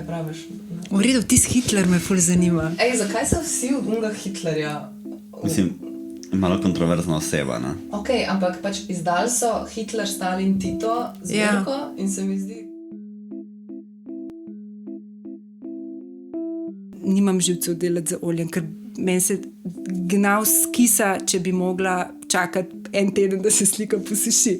kaj praviš? V redu, tisti Hitler me ful zanima. Zakaj so vsi od unga Hitlerja? Mislim, malo kontroverzna oseba, ne? Ok, ampak pač izdali so Hitler, Stalin, Tito zbirko in se mi zdi... Nimam živcev delati za oljem, ker meni se gnav skisa, če bi mogla čakati en teden, da se slika posuši.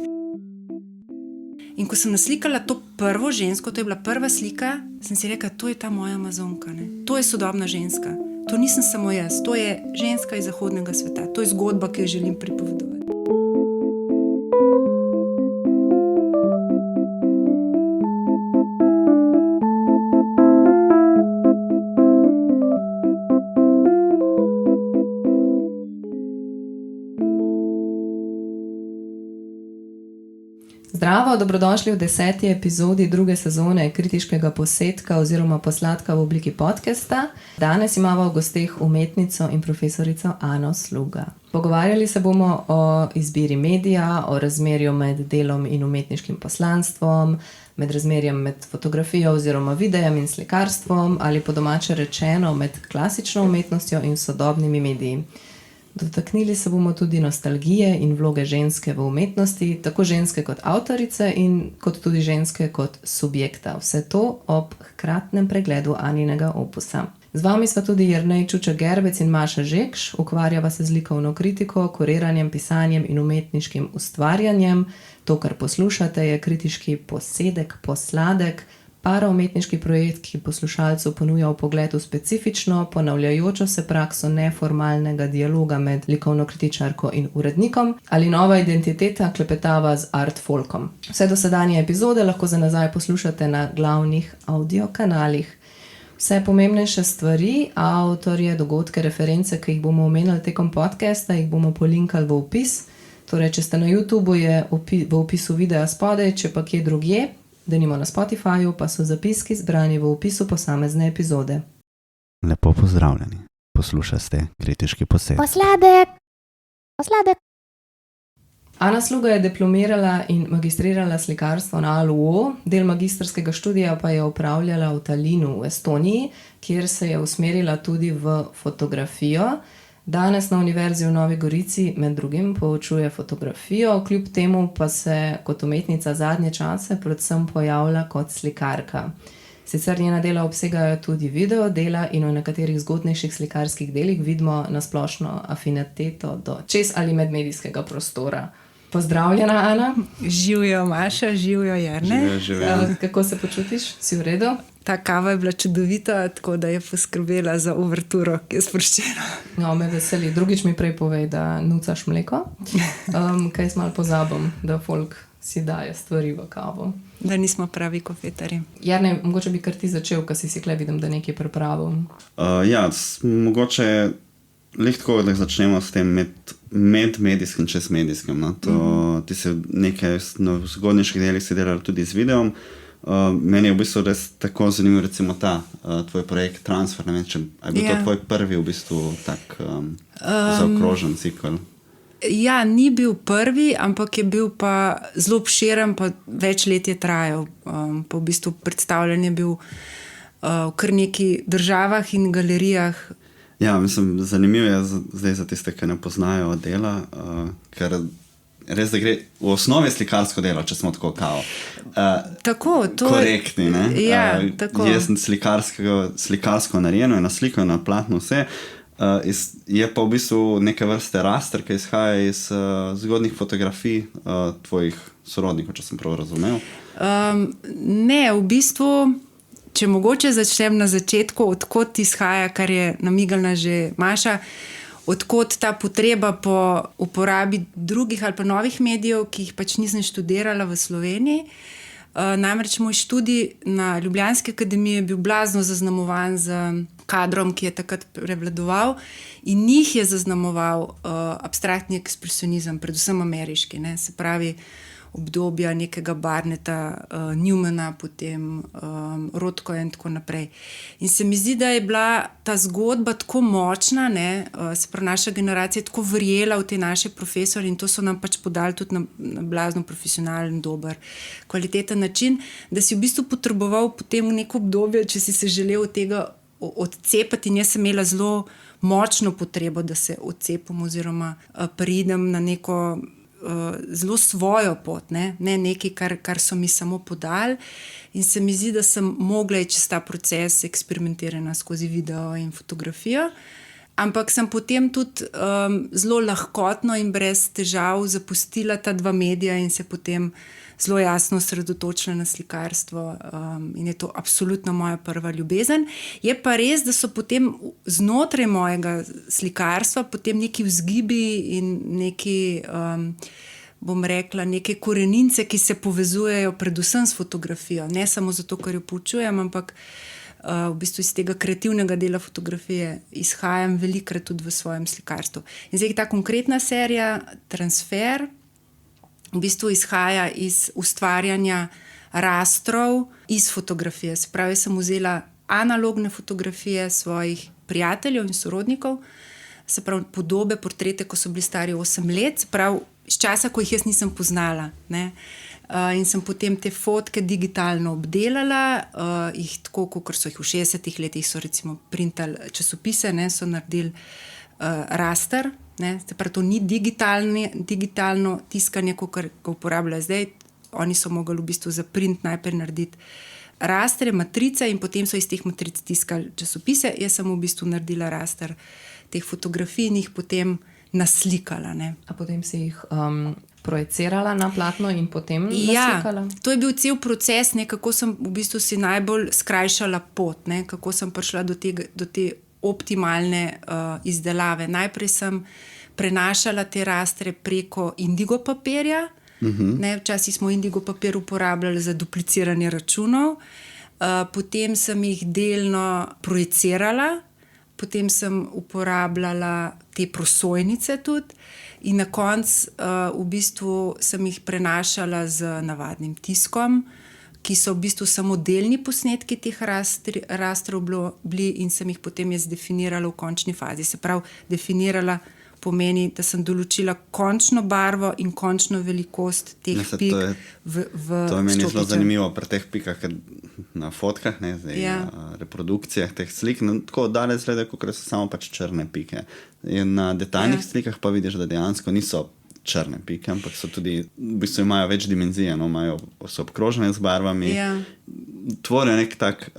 In ko sem naslikala to prvo žensko, to je bila prva slika, sem si rekla, to je ta moja Amazonka, ne? To je sodobna ženska. To nisem samo jaz, to je ženska iz zahodnega sveta. To je zgodba, ki jo želim pripovedovati. Zdravo, dobrodošli v 10. epizodi druge sezone kritiškega posetka oziroma posladka v obliki podcasta. Danes imamo v gosteh umetnico in profesorico Ano Sluga. Pogovarjali se bomo o izbiri medija, o razmerju med delom in umetniškim poslanstvom, med razmerjem med fotografijo oziroma videjem in slikarstvom ali po domače rečeno med klasično umetnostjo in sodobnimi mediji. Dotaknili se bomo tudi nostalgije in vloge ženske v umetnosti, tako ženske kot avtorice in kot tudi ženske kot subjekta. Vse to ob hkratnem pregledu Aninega opusa. Z vami sva tudi Jernej Čuča-Gerbec in Maša Žekš, ukvarjava se z likovno kritiko, kuriranjem, pisanjem in umetniškim ustvarjanjem. To, kar poslušate, je kritiški posedek, posladek, paraumetniški projekt, ki poslušalcu ponuja vpogled v specifično, ponavljajočo se prakso neformalnega dialoga med likovno kritičarko in urednikom ali nova identiteta klepetava z art folkom. Vse dosedanje epizode lahko za nazaj poslušate na glavnih audio kanalih. Vse pomembnejše stvari, avtorje, dogodke, reference, ki jih bomo omenili tekom podcasta, jih bomo polinkali v opis. Torej, če ste na YouTubeu, je v opisu videa spodaj, če pa kje drugje, denimo na Spotifyju, pa so zapiski zbrani v opisu posamezne epizode. Lepo pozdravljeni. Poslušate kritiški posed. Posladek. Ana Sluga je diplomirala in magistrirala slikarstvo na ALUO, del magistrskega študija pa je opravljala v Tallinnu v Estoniji, kjer se je usmerila tudi v fotografijo. Danes na Univerzi v Novi Gorici med drugim poučuje fotografijo, kljub temu pa se kot umetnica zadnje čase predvsem pojavlja kot slikarka. Sicer njena dela obsegajo tudi video dela in v nekaterih zgodnejših slikarskih delih vidimo nasplošno afiniteto do čez ali medmedijskega prostora. Pozdravljena, Ana. Živjo Maša, živjo Jernej. Živjo. Kako se počutiš? Si v redu? Ta kava je bila čudovita, tako da je poskrbela za uverturo, ki je sproščena. No, me veseli. Drugič mi prej povej, da nucaš mleko. Kaj jaz malo pozabim, da folk si daje stvari v kavo. Da nismo pravi kofetarji. Jernej, mogoče bi kar ti začel, ko si kle vidim, da nekaj pripravil. Mogoče tako, da začnemo s tem medmedijskim, čezmedijskim. No? Ti si nekaj na zgodnejših delih si delala tudi z videom. Meni je v bistvu res tako zanimiv recimo ta tvoj projekt Transfer, ne vem, če je bil to tvoj prvi v bistvu tak zaokrožen cikl. Ja, ni bil prvi, ampak je bil pa zelo obširen, pa več let je trajal. Pa v bistvu predstavljen je bil v kar nekih državah in galerijah. Ja, mislim, zanimivo je zdaj za tiste, ki ne poznajo dela, ker res, da gre v osnovi slikarsko delo, če smo tako korektni. Ne? Ja, tako. Jaz sem slikarsko narejeno in naslikano na platno vse. Je pa v bistvu neke vrste raster, ki izhaja iz zgodnih fotografij tvojih sorodnikov, če sem prav razumel. Ne, v bistvu, če mogoče začnem na začetku, odkot izhaja, kar je namignila že Maša, odkot ta potreba po uporabi drugih ali pa novih medijev, ki jih pač nisem študirala v Sloveniji. Namreč moj študij na Ljubljanski akademiji je bil blazno zaznamovan z kadrom, ki je takrat prevladoval in njih je zaznamoval abstraktni ekspresionizem, predvsem ameriški. Ne? Se pravi, obdobja nekega Barneta, Newmana, potem Rothko in tako naprej. In se mi zdi, da je bila ta zgodba tako močna, ne, se pravi, naša generacija je tako verjela v te naše profesorje in to so nam pač podali tudi na blazno profesionalen, dober, kvaliteten način, da si v bistvu potreboval potem v neko obdobje, če si se želel od tega odcepati, in jaz sem imela zelo močno potrebo, da se odcepim oziroma pridem na neko zelo svojo pot, ne nekaj, kar so mi samo podali, in se mi zdi, da sem mogla iti čez ta proces eksperimentiranja skozi video in fotografijo, ampak sem potem tudi zelo lahkotno in brez težav zapustila ta dva medija in se potem zelo jasno osredotočila na slikarstvo, in je to absolutno moja prva ljubezen. Je pa res, da so potem znotraj mojega slikarstva potem neki vzgibi in neki, bom rekla, neke korenince, ki se povezujejo predvsem s fotografijo. Ne samo zato, ker jo poučujem, ampak v bistvu iz tega kreativnega dela fotografije izhajam velikokrat tudi v svojem slikarstvu. In zdaj ta konkretna serija Transfer v bistvu izhaja iz ustvarjanja rastrov iz fotografije. Se pravi, sem vzela analogne fotografije svojih prijateljev in sorodnikov, se pravi, podobe, portrete, ko so bili stari 8 let, se pravi, iz časa, ko jih jaz nisem poznala, ne. In sem potem te fotke digitalno obdelala, jih tako, kot so jih v 60 letih, so recimo printali časopise, ne, so naredili raster, ne, se pravi, to ni digitalno tiskanje, kot ga uporabljajo zdaj. Oni so mogli v bistvu za print najprej narediti rastre, matrice in potem so iz teh matric tiskali časopise. Jaz sem v bistvu naredila raster teh fotografij in jih potem naslikala, ne. A potem si jih projecirala na platno in potem naslikala? Ja, to je bil cel proces, ne, kako sem v bistvu si najbolj skrajšala pot, ne, kako sem prišla do te optimalne izdelave. Najprej sem prenašala te rastre preko indigo papirja. Ne, včasih smo indigo papir uporabljali za dupliciranje računov, potem sem jih delno projicirala, potem sem uporabljala te prosojnice tudi in na koncu v bistvu sem jih prenašala z navadnim tiskom, ki so v bistvu samo delni posnetki teh rastrov bili in sem jih potem jaz definirala v končni fazi. Se pravi, definirala pomeni, da sem določila končno barvo in končno velikost teh pik v to je meni zelo zanimivo pri teh pikah na fotkah, ne, zdaj, reprodukcijah teh slik, no, tako daleč gleda, kot so samo pač črne pike. In na detaljnih slikah pa vidiš, da dejansko niso črne pike, ampak so tudi, v bistvu imajo več dimenzije, no, so obkrožene z barvami, tvorijo nek tak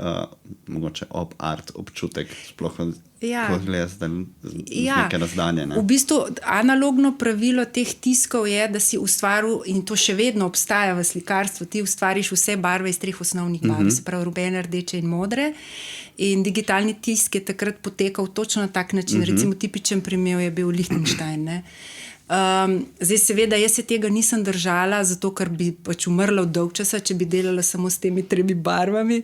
mogoče art občutek, sploh ko gledaš z neke razdalje. Ne? V bistvu analogno pravilo teh tiskov je, da si ustvaril, in to še vedno obstaja v slikarstvu, ti ustvariš vse barve iz 3 osnovnih barv, se pravi rubene, rdeče in modre, in digitalni tisk je takrat potekal točno na tak način. Recimo tipičen primer je bil Lichtenstein, ne. Zdaj seveda jaz se tega nisem držala, zato ker bi pač umrla od dolg časa, če bi delala samo s temi 3 barvami,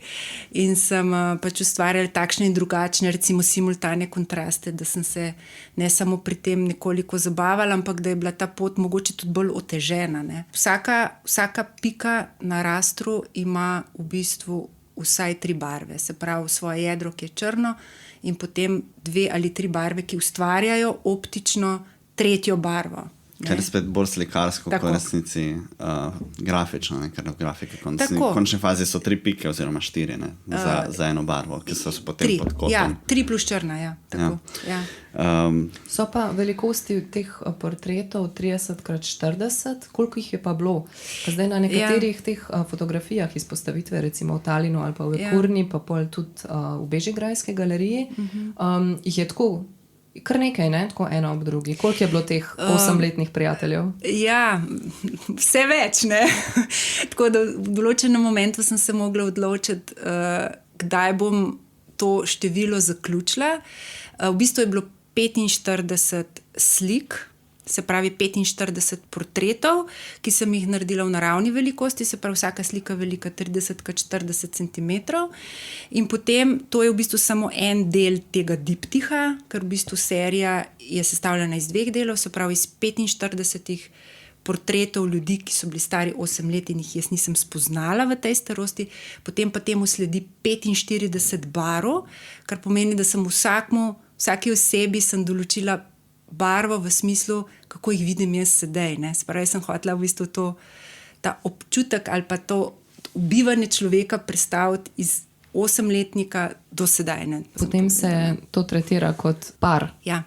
in sem pač ustvarjala takšne in drugačne, recimo simultane kontraste, da sem se ne samo pri tem nekoliko zabavala, ampak da je bila ta pot mogoče tudi bolj otežena, ne. Vsaka pika na rastru ima v bistvu vsaj 3 barve, se pravi svoje jedro, ki je črno, in potem 2 ali 3 barve, ki ustvarjajo optično 3. barvo. Kar je spet bolj slikarsko, kot resnici grafično, ne? Ker v grafiki končni fazi so 3 pike oziroma 4, ne? Za eno barvo, ki so potem pod kotom. Ja, 3 plus črna, ja. Tako, ja. So pa velikosti teh portretov 30x40, koliko jih je pa bilo? Pa zdaj na nekaterih teh fotografijah izpostavitve, recimo v Talinu ali pa v Kurni, pa pol tudi v Bežigrajski galeriji, jih je tako kar nekaj, ne? Tako eno ob drugi. Koliko je bilo teh 8-letnih prijateljev? Ja, vse več, ne. Tako da v določenem momentu sem se mogla odločiti, kdaj bom to število zaključila. V bistvu je bilo 45 slik, se pravi 45 portretov, ki sem jih naredila v naravni velikosti, se pravi vsaka slika velika 30x40 cm. In potem to je v bistvu samo en del tega diptiha, ker v bistvu serija je sestavljena iz 2 delov, se pravi iz 45 portretov ljudi, ki so bili stari 8 let in jih jaz nisem spoznala v tej starosti, potem pa temu sledi 45 barv, kar pomeni, da sem vsaki osebi sem določila barvo v smislu, kako jih vidim jaz sedaj. Se pravi, jaz sem hotela v bistvu ta občutek ali pa to bivanje človeka predstaviti iz 8-letnika do sedaj. Ne. Potem se to tretira kot par. Ja.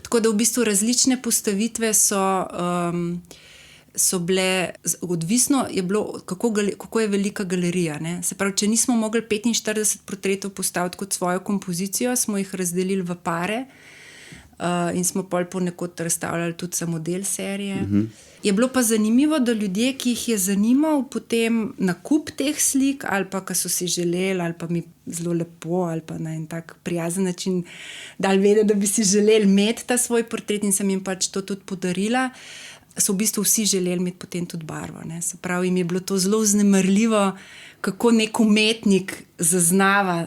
Tako da v bistvu različne postavitve so bile, odvisno je bilo, kako je velika galerija. Ne. Se pravi, če nismo mogli 45 portretov postaviti kot svojo kompozicijo, smo jih razdelili v pare in smo ponekod razstavljali tudi samo del serije. Je bilo pa zanimivo, da ljudje, ki jih je zanimal potem nakup teh slik, ali pa ki so si želeli, ali pa mi zelo lepo, ali pa na en tak prijazen način dali vedeti, da bi si želeli imeti ta svoj portret in sem jim pač to tudi podarila, so v bistvu vsi želeli imeti potem tudi barvo. Ne. Se pravi, jim je bilo to zelo vznemirljivo, kako nek umetnik zaznava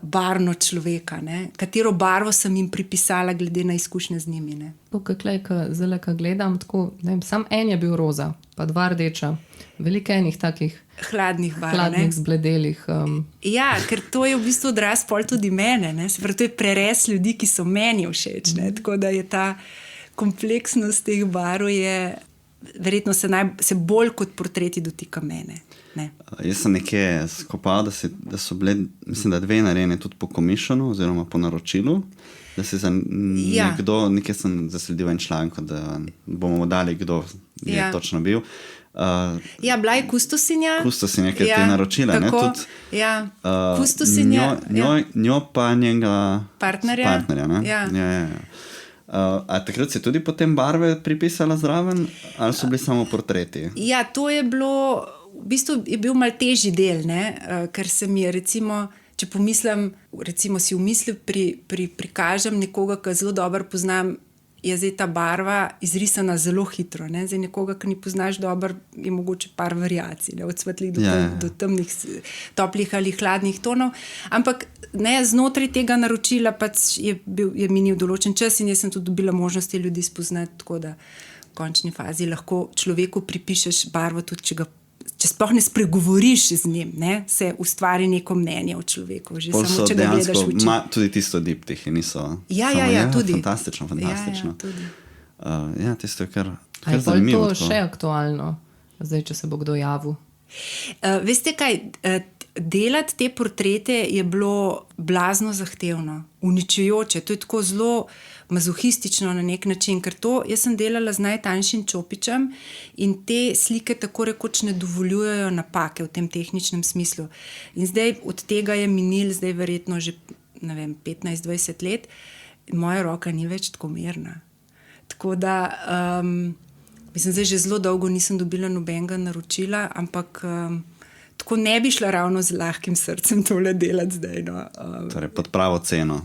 barvno človeka. Ne. Katero barvo sem jim pripisala glede na izkušnje z njimi. Ne. Zdaj, ko gledam, tako, sam en je bil roza, pa 2 rdeča, veliko enih takih hladnih barv. Hladnih, zbledelih. Ja, ker to je v bistvu odraz pol tudi mene. Ne. Se pravi, to je prerez ljudi, ki so meni všeč. Ne. Tako da je ta kompleksnost teh barv je verjetno se bolj kot portreti dotika mene. Ne. Jaz sem nekje skopal, da so bile, mislim, da 2 narejene tudi po komishonu oziroma po naročilu, da se za nekdo, nekaj sem zasledil en članek, da bomo dali, kdo je točno bil. Bila je kustosinja. Kustosinja, ki je te naročila. Tako, kustosinja. Njo pa njega partnerja. Ja. A takrat si tudi potem barve pripisala zraven, ali so bili samo portreti? Ja, to je bilo, v bistvu je bil mal težji del, ne? Ker se mi je recimo, če pomislim, recimo si v misli prikažem nekoga, ki zelo dobro poznam, je zdaj ta barva izrisana zelo hitro. Ne? Zdaj nekoga, ki ni poznaš dobro, je mogoče par variacij, ne? Od svetlih do temnih, toplih ali hladnih tonov. Ampak ne, znotraj tega naročila pač je minil določen čas in jaz sem tudi dobila možnosti ljudi spoznati, tako da v končni fazi lahko človeku pripišeš barvo tudi, če sploh ne spregovoriš z njim, ne, se ustvari neko mnenje o človeku. Že samo, če ga gledaš v oči. Tudi tisto diptihi niso. Ja, tudi. Fantastično. Tudi. Tisto je kar zanimivo. Ali je to še aktualno, zdaj, če se bo kdo javil? Veste kaj, delati te portrete je bilo blazno zahtevno, uničujoče. To je tako zelo mazohistično na nek način, ker jaz sem delala z najtanjšim čopičem in te slike tako rekoč ne dovoljujejo napake v tem tehničnem smislu. In zdaj od tega je minil zdaj verjetno že 15-20 let in moja roka ni več tako mirna. Tako da mislim, zdaj že zelo dolgo nisem dobila nobenega naročila, ampak tako ne bi šla ravno z lahkim srcem tole delati zdaj. No. Torej pod pravo ceno.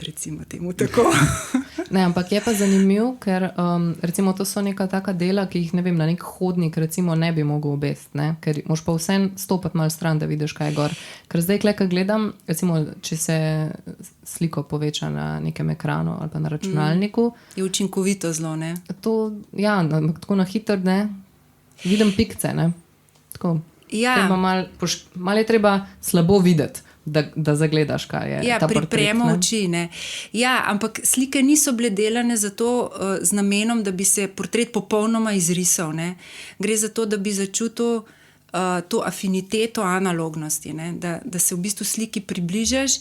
Recimo temu tako. Ne, ampak je pa zanimiv, ker recimo to so neka taka dela, ki jih na nek hodnik recimo ne bi mogel obesti, ne? Ker moš pa vsem stopiti malo stran, da vidiš, kaj je gor. Ker zdaj, ko gledam, recimo, če se sliko poveča na nekem ekranu ali pa na računalniku. Je učinkovito zelo, ne? To, ja, tako na hitro, ne? Vidim pikce, ne? Tako. Ja. Malo je treba slabo videti, da zagledaš, kaj je ta portret. Pripremo oči. Ne? Ja, ampak slike niso bile delane zato z namenom, da bi se portret popolnoma izrisal. Ne? Gre za to, da bi začutil to afiniteto analognosti, ne? Da se v bistvu sliki približaš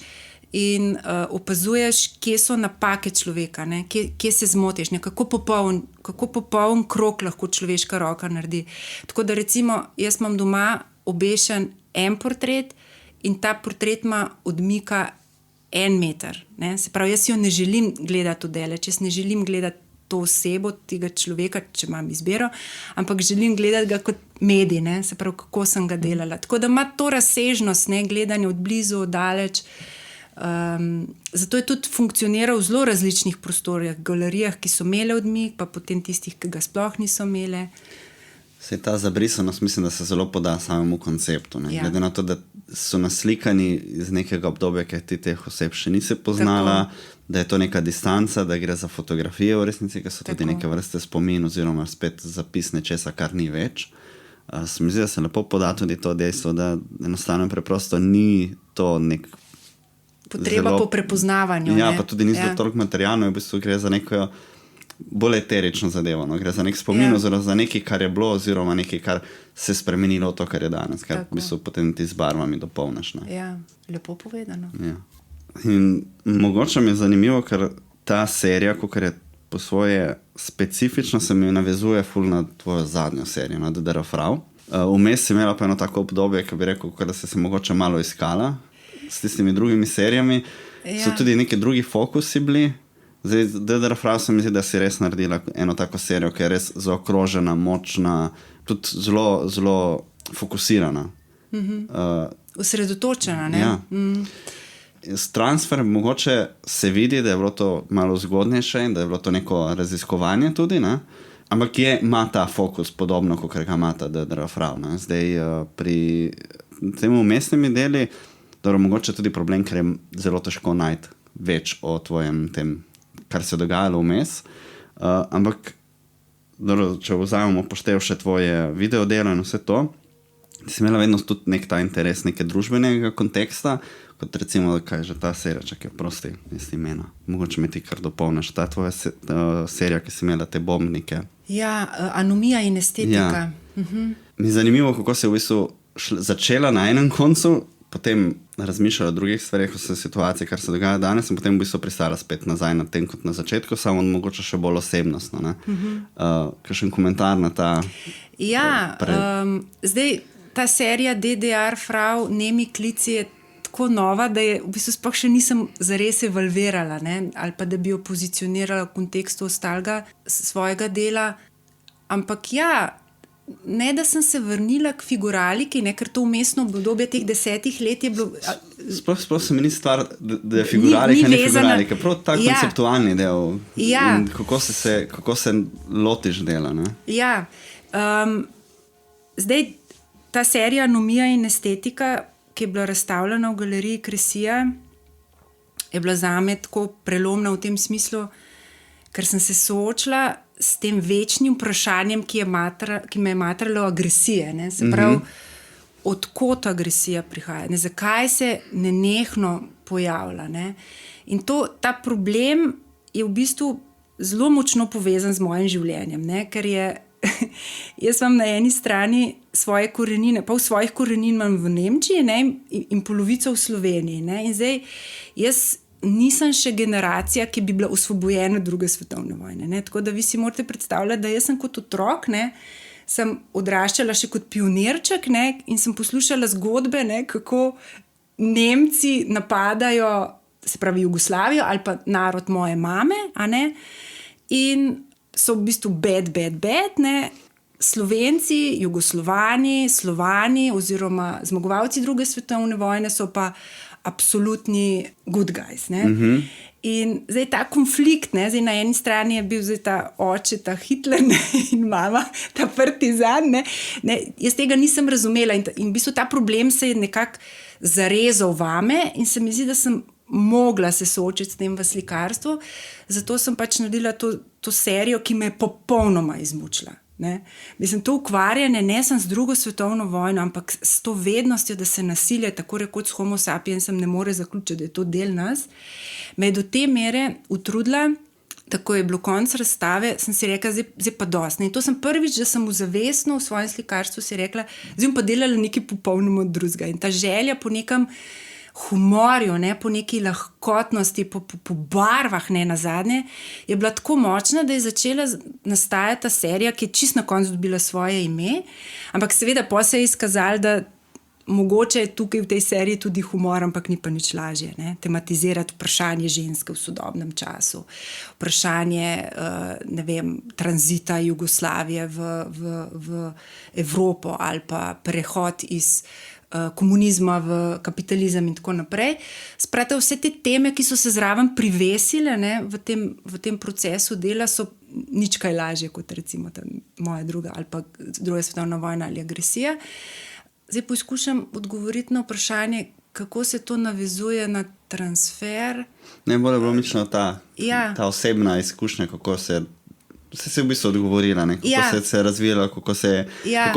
in opazuješ, kje so napake človeka, ne? Kje se zmotiš, ne? Kako popoln krog lahko človeška roka naredi. Tako da recimo, jaz imam doma obešen en portret in ta portret ima odmika 1 meter. Ne? Se pravi, jaz jo ne želim gledati v daleč, jaz ne želim gledati to osebo, tega človeka, če imam izbiro, ampak želim gledati ga kot medij, ne? Se pravi, kako sem ga delala. Tako da ima to razsežnost, ne? Gledanje od blizu, od daleč. Zato je tudi funkcioniral v zelo različnih prostorih, galerijah, ki so imele odmik, pa potem tistih, ki ga sploh niso imele. Se ta zabrisanost, mislim, da se zelo poda samemu konceptu. Ja. Glede na to, da so naslikani iz nekega obdobja, ki ti teh oseb še nisi poznala, da je to neka distanca, da gre za fotografije v resnici, ki so tudi neke vrste spomin oziroma spet zapis nečesa, kar ni več. Se mi zdi, da se lepo poda tudi to dejstvo, da enostavno preprosto ni to nek potreba po prepoznavanju. Ja, pa tudi ni zelo toliko materialno, v bistvu gre za neko bolj eterično zadevo. No? Gre za nek spomin oziroma za nekaj, kar je bilo oziroma nekaj, kar se je spremenilo v to, kar je danes, kar v bistvu potem ti z barvami dopolniš. Ja, lepo povedano. Ja. In mogoče mi je zanimivo, ker ta serija, kakor je po svoje specifično, se mi navezuje ful na tvojo zadnjo serijo, na Dedera Frau. Vmes si imela pa eno tako obdobje, ki bi rekel, da si se mogoče malo iskala s tistimi drugimi serijami. So tudi neki drugi fokusi bili. Zdaj, Dedera Frau se mi zdi, da si res naredila eno tako serijo, ki je res zaokrožena, močna, tudi zelo, zelo fokusirana. Osredotočena, ne? Ja. S transferom mogoče se vidi, da je bilo to malo zgodnejše in da je bilo to neko raziskovanje tudi, ne? Ampak ima ta fokus podobno, kot ga ima ta Dedera Frau. Ne? Zdaj pri tem umestnimi deli, dobro, mogoče tudi problem, ker je zelo težko najti več o tvojem tem, kar se je dogajalo vmes. Ampak dobro, če vzamemo poštev še tvoje videodelo in vse to, si imela vedno tudi nek ta interes neke družbenega konteksta, kot recimo, kaj je že ta serija, čakaj, prosti, nisi imena. Mogoče me ti kar dopolniš, ta tvoja serija, ki si imela te bombnike. Ja, anomija in estetika. Ja. Mi je zanimivo, kako se je v bistvu začela na enem koncu, potem razmišljala o drugih stvarih, o situaciji, kar se dogaja danes, in potem v bistvu pristala spet nazaj na tem, kot na začetku, samo mogoče še bolj osebnostno. Kakšen komentar na ta... Ja, zdaj ta serija DDR Frau, Nemi klici je tako nova, da je v bistvu sploh še nisem zares evalvirala, ne? Ali pa da bi jo pozicionirala v kontekstu ostalega svojega dela. Ampak ja, ne da sem se vrnila k figuraliki, ne, ker to vmesno obdobje teh 10 let je bilo... Sploh se mi ni stvar, da je figuralika, ni figuralika. Prav ta konceptualni del. Ja. Kako se lotiš dela. Ne? Ja. Zdaj, ta serija Anomija in estetika, ki je bila razstavljena v galeriji Kresija, je bila zame tako prelomna v tem smislu, ker sem se soočila s tem večnim vprašanjem, ki me je matralo agresije. Ne? Se pravi, odkot agresija prihaja, ne? Zakaj se nenehno pojavlja. Ne? In ta problem je v bistvu zelo močno povezan z mojim življenjem, ne? Ker je jaz imam na eni strani svoje korenine, pa v svojih korenin imam v Nemčiji, ne, in polovico v Sloveniji. Ne, in zdaj jaz nisem še generacija, ki bi bila osvobojena druge svetovne vojne. Ne, tako da vi si morate predstavljati, da jaz sem kot otrok, ne, sem odraščala še kot pionirček, ne, in sem poslušala zgodbe, ne, kako Nemci napadajo, se pravi Jugoslavijo ali pa narod moje mame, a ne, in so v bistvu bad, ne? Slovenci, Jugoslovani, Slovani oziroma zmagovalci druge svetovne vojne so pa absolutni good guys. Ne? In zdaj ta konflikt, ne? Zdaj na eni strani je bil zdaj ta oče, ta Hitler, ne? In mama, ta partizan. Ne? Jaz tega nisem razumela in v bistvu ta problem se je nekako zarezal vame in se mi zdi, da sem mogla se soočiti s tem v slikarstvu, zato sem pač naredila to serijo, ki me je popolnoma izmučila. Ne? Mislim, to ukvarjanje ne sem z drugo svetovno vojno, ampak s to vednostjo, da se nasilje, tako rekoč s homo sapiensem, ne more zaključiti, da je to del nas, me je do te mere utrudila, tako je bilo konc razstave, sem si rekla, zdaj pa dosti. In to sem prvič, da sem zavestno v svojem slikarstvu si rekla, zdaj bom pa delala nekaj popolnoma drugega. In ta želja po nekem humorju, ne, po neki lahkotnosti, po barvah, ne, nazadnje, je bila tako močna, da je začela nastajati ta serija, ki je čist na koncu dobila svoje ime, ampak seveda potem se je izkazalo, da mogoče je tukaj v tej seriji tudi humor, ampak ni pa nič lažje, ne, tematizirati vprašanje ženske v sodobnem času, vprašanje, ne vem, tranzita Jugoslavije v Evropo ali pa prehod iz komunizma v kapitalizem in tako naprej. Sprate, vse te teme, ki so se zraven privesile, ne, v tem procesu dela, so nič kaj lažje kot recimo ta moja druga ali pa druga svetovna vojna ali agresija. zdaj poskušam odgovoriti na vprašanje, kako se to navezuje na transfer. Najbolj je bilo mišljeno ta osebna izkušnja, kako se v bistvu odgovorila, ne? Kako se je razvijala, kako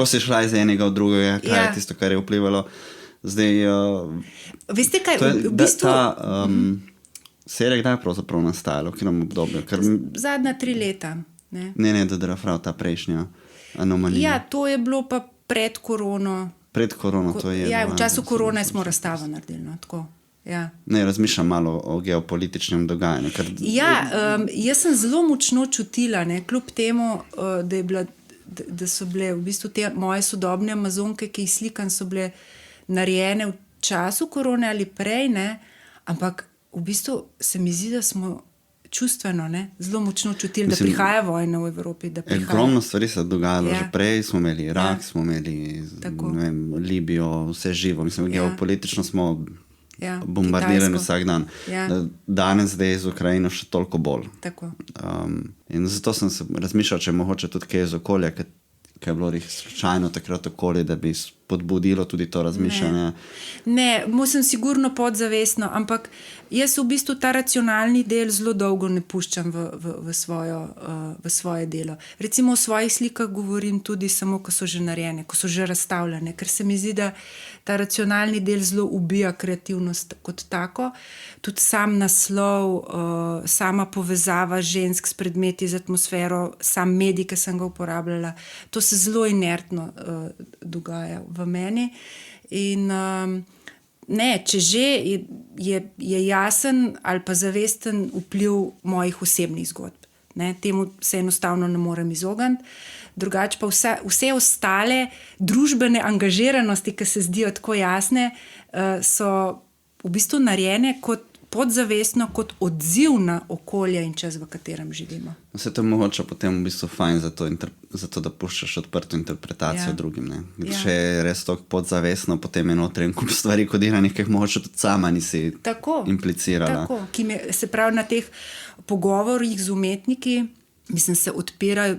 se je šla iz enega v drugega, kaj je tisto, kar je vplivalo. Zdaj, veste kaj, v bistvu... Serija kdaj je pravzaprav nastajala, v katerem obdobju? Zadnja 3 leta. Ne, da Rafael, ta prejšnja anomalija. Ja, to je bilo pa pred korono. Pred korono, to je. Ja, v času korone smo razstavo naredili, no, tako. Ja. Ne, razmišljam malo o geopolitičnem dogajanju. Jaz sem zelo močno čutila, ne, kljub temu, da so bile v bistvu te moje sodobne amazonke, ki jih slikam, so bile narejene v času korone ali prej, ne, ampak v bistvu se mi zdi, da smo čustveno, ne, zelo močno čutili, da prihaja vojna v Evropi. Ogromno stvari se je dogajalo. Že prej smo imeli Irak, smo imeli Libijo, vse živo. Mislim, geopolitično smo bombardirani vsak dan. Danes, zdaj z Ukrajino še toliko bolj. In zato sem se razmišljal, če mogoče tudi kaj iz okolja, ki je bilo slučajno takrat okoli, da bi spodbudilo tudi to razmišljanje. Ne, sem sigurno podzavestno, ampak jaz v bistvu ta racionalni del zelo dolgo ne puščam v svoje delo. Recimo o svojih slikah govorim tudi samo, ko so že narejene, ko so že razstavljene, ker se mi zdi, da ta racionalni del zelo ubija kreativnost kot tako. Tudi sam naslov, sama povezava žensk s predmeti, z atmosfero, sam medij, ki sem ga uporabljala, to se zelo inertno dogaja v meni. In ne, če že je jasen ali pa zavesten vpliv mojih osebnih zgodb. Ne, temu se enostavno ne morem izogniti. Drugače pa vse ostale družbene angažiranosti, ki se zdijo tako jasne, so v bistvu narejene kot podzavestno, kot odziv na okolje in čas, v katerem živimo. Vse to je mogoče potem v bistvu fajn zato da puščaš odprto interpretacijo drugim. Ne? Če je res to podzavestno, potem je notri en kup stvari kodiranih, ki jih mogoče tudi sama nisi implicirala. Tako, se pravi na teh pogovorih z umetniki, mislim, se odpira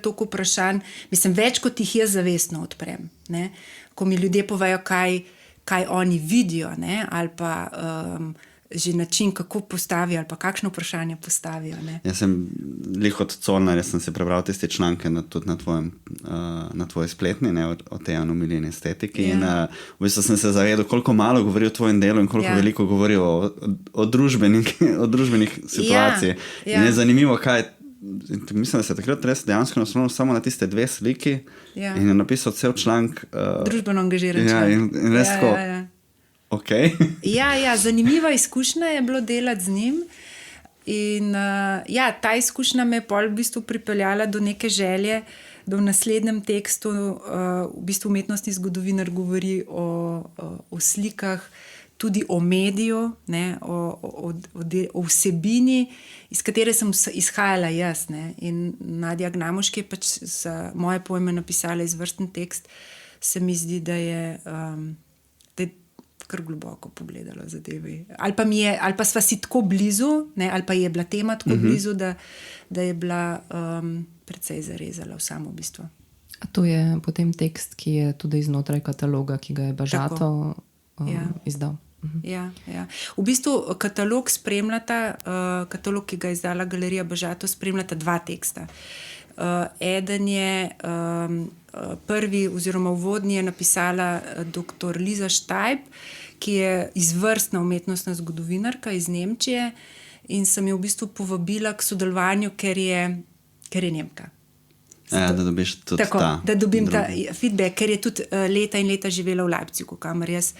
toliko vprašanj, mislim, več kot jih jaz zavestno odprem. Ne? Ko mi ljudje povejo, kaj oni vidijo, ne? Ali pa že način, kako postavijo, ali pa kakšno vprašanje postavijo. Ne? Jaz sem lih od Colnar, jaz sem si prebral tiste članke tudi na tvoji spletni, ne, o tej anomalijni estetiki. In v bistvu sem se zavedal, koliko malo govori o tvojem delu in koliko veliko govori o družbenih situacij. In je zanimivo, kaj mislim, da se takrat res dejansko naslonil samo na tiste 2 sliki in je napisal cel članek. Družbeno angažiran članek. In res tako, okay. Zanimiva izkušnja je bilo delati z njim. In ta izkušnja me je pol v bistvu pripeljala do neke želje, da v naslednjem tekstu v bistvu umetnostni zgodovinar govori o slikah, tudi o mediju, ne, o vsebini, iz katere sem izhajala jaz. Ne. In Nadja Gnamuš, ki je pač za moje pojme napisala izvrsten tekst, se mi zdi, da je kar globoko pogledala zadeve. Ali pa sva si tako blizu, ne, ali pa je bila tema tako blizu, da je bila precej zarezala v samo bistvo. A to je potem tekst, ki je tudi iznotraj kataloga, ki ga je Bažato izdal. Ja. V bistvu katalog spremljata, katalog, ki ga je izdala Galerija Bažato, spremljata 2 teksta. Eden je prvi oziroma uvodni je napisala dr. Liza Štajb, ki je izvrstna umetnostna zgodovinarka iz Nemčije in sem jo v bistvu povabila k sodelovanju, ker je Nemka. Da dobiš tudi da dobim ta feedback, ker je tudi leta in leta živela v Leipzigu, kamor jaz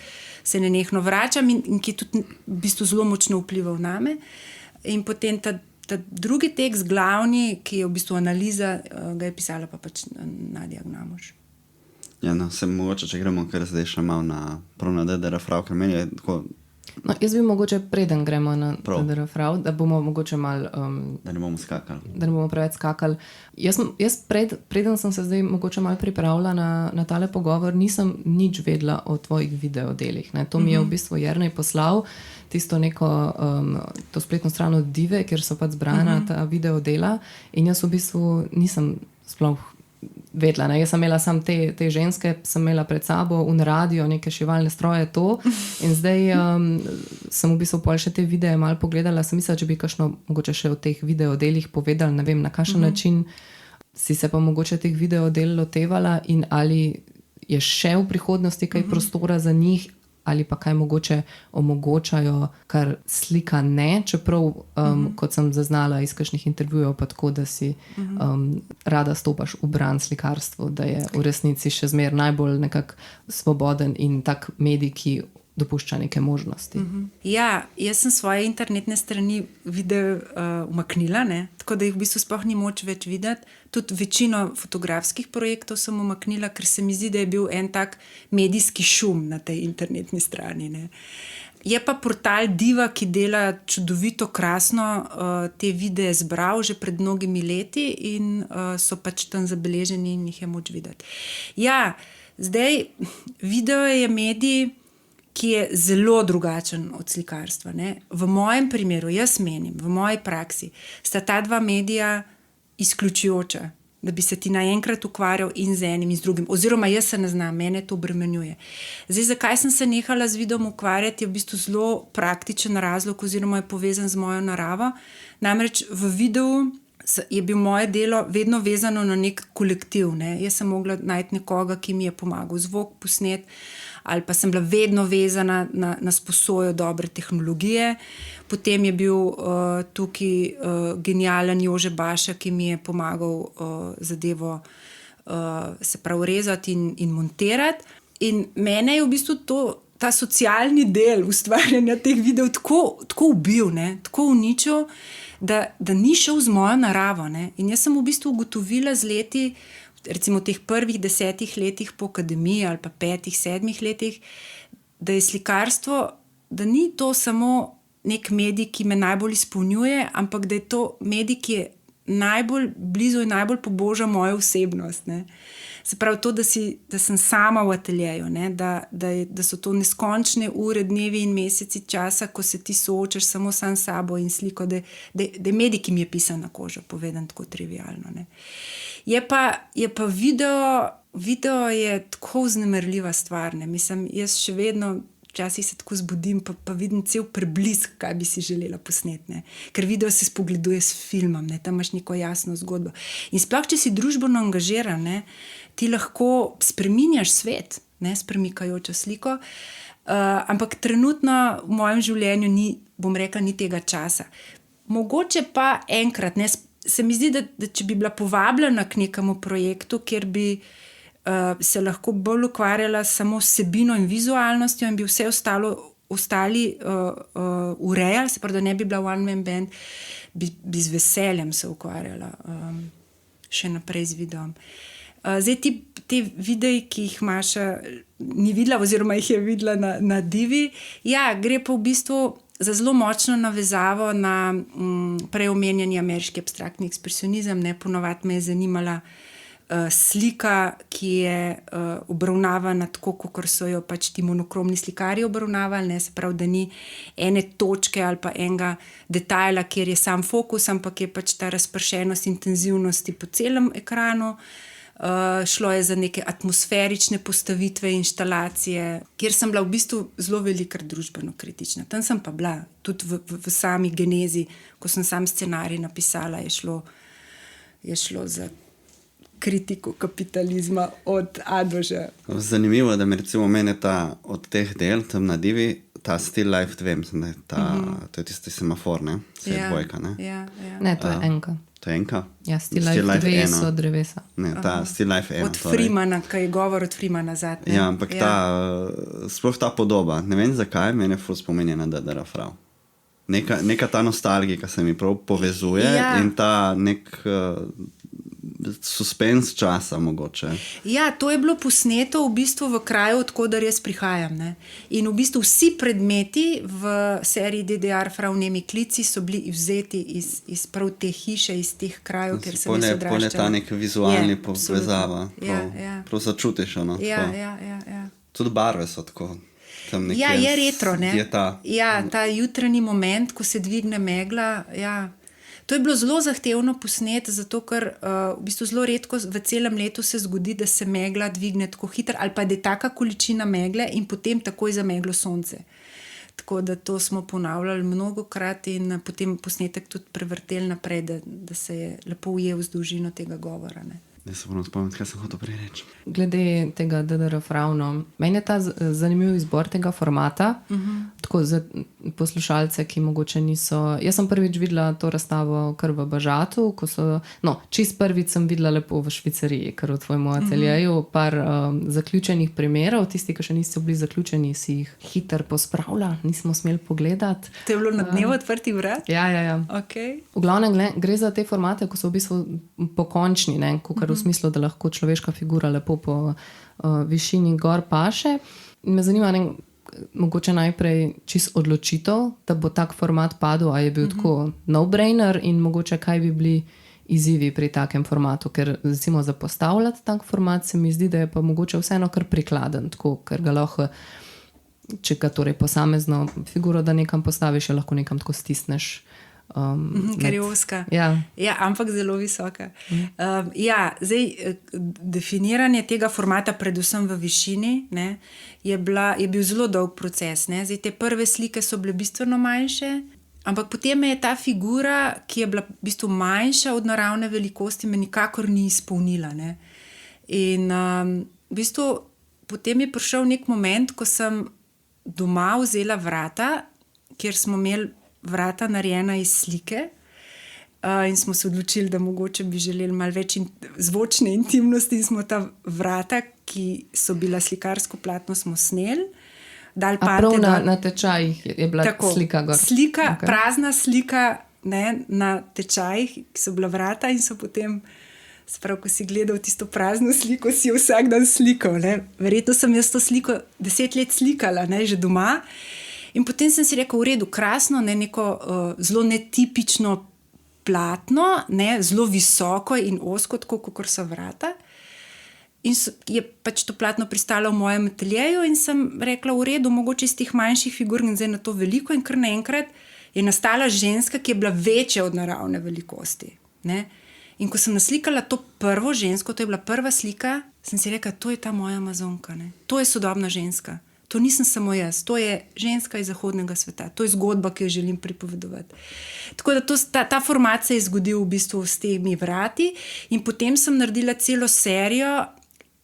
se nenehno vračam in ki je tudi v bistvu zelo močno vplival name. In potem ta drugi tekst, glavni, ki je v bistvu analiza, ga je pisala pa pač Nadja Gnamuš. Ja, no, se mogoče, če gremo kar zdaj še malo na DDR-Frau, ker meni je tako... No, jaz bi mogoče preden gremo na DDR-Frau, da bomo mogoče malo... Da ne bomo skakali. Da ne bomo preveč skakali. Jaz preden sem se zdaj mogoče malo pripravila na tale pogovor, nisem nič vedela o tvojih videodelih. Ne? To mi je v bistvu Jernej poslal, tisto neko to spletno stran od Dive, kjer so pač zbrana ta videodela in jaz v bistvu nisem sploh vedela. Ne? Jaz sem imela samo te ženske, sem imela pred sabo un radio, neke šivalne stroje, to. In zdaj sem v bistvu pol še te videe malo pogledala, sem mislila, če bi kakšno mogoče še o teh videodelih povedala, ne vem, na kakšen način si se pa mogoče teh videodel lotevala in ali je še v prihodnosti kaj prostora za njih, ali pa kaj mogoče omogočajo, kar slika ne, čeprav, kot sem zaznala iz kakšnih intervjujev, pa tako, da si rada stopaš v bran slikarstvu, da je v resnici še zmer najbolj nekak svoboden in tak medij, ki dopušča neke možnosti. Ja, jaz sem svoje internetne strani video umaknila, ne? Tako da jih v bistvu sploh ni moč več videti. Tudi večino fotografskih projektov sem umaknila, ker se mi zdi, da je bil en tak medijski šum na tej internetni strani. Ne? Je pa portal Diva, ki dela čudovito, krasno te videe zbral že pred mnogimi leti in so pač tam zabeleženi in jih je moč videti. Ja, zdaj video je medij, ki je zelo drugačen od slikarstva. Ne? V mojem primeru, jaz menim, v moji praksi, sta ta dva medija izključujoča, da bi se ti naenkrat ukvarjal in z enim in z drugim. Oziroma, jaz se ne znam, mene to obremenjuje. Zdaj, zakaj sem se nehala z videom ukvarjati, je v bistvu zelo praktičen razlog oziroma je povezan z mojo naravo. Namreč v videu je bil moje delo vedno vezano na nek kolektiv. Ne? Jaz sem mogla najti nekoga, ki mi je pomagal zvok posnet, ali pa sem bila vedno vezana na sposojo dobre tehnologije. Potem je bil tukaj genijalen Jože Baša, ki mi je pomagal zadevo se pravi rezati in montirati. In mene je v bistvu ta socialni del ustvarjanja teh videov tako ubil, ne? Tako uničil, da ni šel z mojo naravo. Ne? In jaz sem v bistvu ugotovila z leti, recimo v teh prvih 10 letih po akademiji ali pa 5-7 letih, da je slikarstvo, da ni to samo nek medij, ki me najbolj izpolnjuje, ampak da je to medij, ki je najbolj blizu in najbolj poboža mojo osebnost. Ne? Se pravi to, da sem sama v ateljeju, ne? Da so to neskončne ure, dnevi in meseci časa, ko se ti soočaš samo sam s sabo in sliko, da je medij, ki mi je pisan na kožo, povedan tako trivialno. Ne? Je pa video je tako vznemirljiva stvar. Ne? Mislim, jaz še vedno včasih se tako zbudim, pa vidim cel preblisk, kaj bi si želela posneti. Ne? Ker video se spogleduje s filmom, ne? Tam imaš neko jasno zgodbo. In sploh, če si družbeno angažiran, ne? Ti lahko spreminjaš svet, ne? S premikajočo sliko, ampak trenutno v mojem življenju ni tega časa. Mogoče pa enkrat, ne? Se mi zdi, da če bi bila povabljena k nekemu projektu, kjer bi se lahko bolj ukvarjala samo s vsebino in vizualnostjo in bi vse ostali urejali, se pravi, da ne bi bila one man band, bi z veseljem se ukvarjala še naprej z videom. Zdaj te videi, ki jih Maša ni videla oziroma jih je videla na Divi, ja, gre pa v bistvu za zelo močno navezavo na preomenjeni ameriški abstraktni ekspresionizem. Ne, ponovadi me je zanimala slika, ki je obravnavana tako, kot so jo pač ti monokromni slikarji obravnavali, ne, se pravi, da ni ene točke ali pa enega detajla, kjer je sam fokus, ampak je pač ta razpršenost intenzivnosti po celem ekranu. Šlo je za neke atmosferične postavitve, inštalacije, kjer sem bila v bistvu zelo velikrat družbeno kritična. Tam sem pa bila, tudi v sami genezi, ko sem sam scenarij napisala, je šlo za kritiko kapitalizma od A do Ž. Zanimivo, da mi recimo mene od teh del, tam na Divi, ta Still Life 2, mislim, da to je tisti semafor, ne? Dvojka, ne? Ja. Ne, to je enka. To je enka? Ja, Still Life 2 so drevesa. Ne, ta Still Life 1. Od Freemana, kaj je govor od Freemana zadnje. Ja, ampak sploh ta podoba, ne vem zakaj, mene ful spominja na D.D.R. Frau. Neka ta nostalgija se mi prav povezuje in ta nek suspens časa mogoče. Ja, to je bilo posneto v bistvu v kraju, odkudar jaz prihajam. Ne? In v bistvu vsi predmeti v seriji D.D.R. Frau Nemi klici so bili vzeti iz prav te hiše, iz teh krajev, kjer sem jaz odraščala. Pone ta nek vizualni povezava. Prav začutiš, ono. Ja. Tudi barve so tako. Ja, je retro, ne? Ja, ta jutranji moment, ko se dvigne megla, ja. To je bilo zelo zahtevno posneti, zato ker v bistvu zelo redko v celem letu se zgodi, da se megla dvigne tako hitro, ali pa da je taka količina megle in potem takoj zameglo sonce. Tako da to smo ponavljali mnogokrat in potem posnetek tudi prevrteli naprej, da se je lepo ujel v dolžino tega govora. Ne. Da se moram spomniti, kaj sem hotel prej reči. Glede tega DDR Frauno, meni je ta zanimiv izbor tega formata, tako za poslušalce, ki mogoče niso... Jaz sem prvič videla to razstavo kar v Bažatu, ko so... No, čist prvič sem videla lepo v Švicariji, kar v tvojem ateljeju, par zaključenih primerov, tisti, ki še niso bili zaključeni, si jih hitro pospravila, nismo smeli pogledati. To je bilo na dnevu odprtih vrat? Ja. Okay. V glavnem gre za te formate, ko so v bistvu pokončni, ne, v smislu, da lahko človeška figura lepo po višini gor paše. In me zanima, mogoče najprej čist odločitev, da bo tak format padel, a je bil tako no-brainer in mogoče kaj bi bili izzivi pri takem formatu, ker recimo za postavljati tak format se mi zdi, da je pa mogoče vseeno kar prikladen, tako, ker ga lahko, če ga torej posamezno figuro, da nekam postaviš, jo lahko nekam tako stisneš. Ker je ozka. Ja, ampak zelo visoka. Zdaj, definiranje tega formata, predvsem v višini, ne, je bil zelo dolg proces. Ne. Zdaj, te prve slike so bile bistveno manjše, ampak potem je ta figura, ki je bila v bistvu manjša od naravne velikosti, me nikakor ni izpolnila. Ne. In v bistvu potem je prišel nek moment, ko sem doma vzela vrata, kjer smo imeli vrata narejena iz slike in smo se odločili, da mogoče bi želeli malo več zvočne intimnosti in smo ta vrata, ki so bila slikarsko platno, smo sneli. Prav na tečajih je bila tako, slika gor. Slika, okay. Prazna slika, ne, na tečajih, ki so bila vrata in so potem, sprav, ko si gledal tisto prazno sliko, si jo vsak dan slikal. Ne. Verjetno sem jaz to sliko 10 let slikala, ne, že doma. In potem sem si rekel, v redu, krasno, ne, neko zelo netipično platno, ne, zelo visoko in ozko, tako kot so vrata. In je pač to platno pristalo v mojem ateljeju in sem rekla, v redu, mogoče iz teh manjših figur in zdaj na to veliko in kar naenkrat je nastala ženska, ki je bila večja od naravne velikosti. Ne. In ko sem naslikala to prvo žensko, to je bila prva slika, sem si rekla, to je ta moja Amazonka, ne. To je sodobna ženska. To nisem samo jaz, to je ženska iz zahodnega sveta, to je zgodba, ki jo želim pripovedovati. Tako da ta format se je zgodil v bistvu s temi vrati in potem sem naredila celo serijo,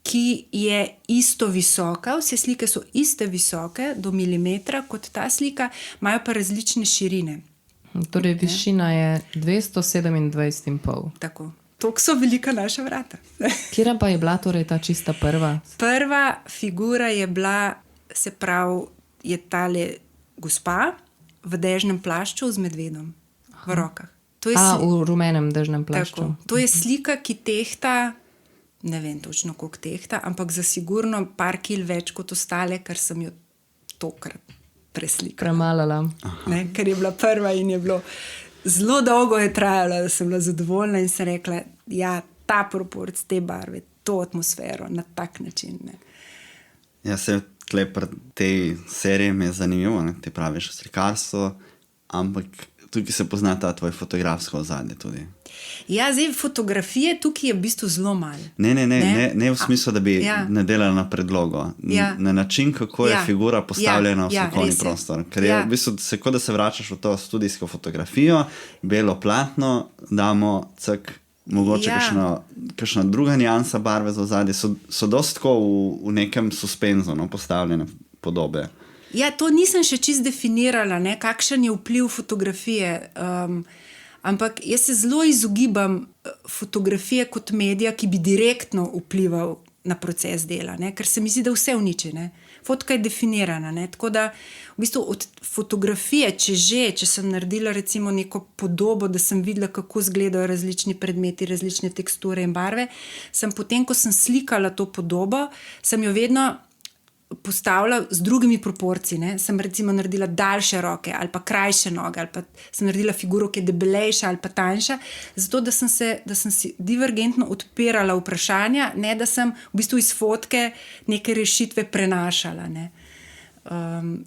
ki je isto visoka, vse slike so iste visoke, do milimetra kot ta slika, imajo pa različne širine. Torej višina je 227,5. Tako. Toliko so velika naša vrata. Kjera pa je bila torej ta čista prva? Prva figura je bila, se pravi, je tale gospa v dežnem plašču z medvedom v rokah. V rumenem dežnem plašču. Tako. To je slika, ki tehta, ne vem točno koliko tehta, ampak za sigurno par kil več kot ostale, ker sem jo tokrat preslikala. Premalala. Ker je bila prva in je bilo zelo dolgo je trajalo, da sem bila zadovoljna in sem rekla, ja, ta proporc, te barve, to atmosfero, na tak način. Ne. Ja, se tle pri tej seriji mi je zanimivo, ne? Ti praviš slikarstvo, ampak tukaj se pozna ta tvoj fotografsko ozadje tudi. Ja, zdaj fotografije tukaj je v bistvu zelo malo. Ne v smislu, da bi ne delala na predlogo. Na način, kako je figura postavljena v slikovni prostor. Ker je v bistvu kot da se vračaš v to studijsko fotografijo, belo platno, damo mogoče kakšna druga nijansa barve za ozadje, so dosti tako v nekem suspenzu, no, postavljene podobe. Ja, to nisem še čisto definirala, ne, kakšen je vpliv fotografije, ampak jaz se zelo izogibam fotografije kot medija, ki bi direktno vplival na proces dela, ne, ker se mi zdi, da vse uniči, ne. Fotka je definirana, ne, tako da v bistvu od fotografije, če sem naredila recimo neko podobo, da sem videla, kako izgledajo različni predmeti, različne teksture in barve, sem potem, ko sem slikala to podobo, sem jo vedno postavila z drugimi proporci, ne. Sem recimo naredila daljše roke ali pa krajše noge ali pa sem naredila figuro, ki je debelejša ali pa tanjša, zato da sem si divergentno odpirala vprašanja, ne da sem v bistvu iz fotke neke rešitve prenašala, ne.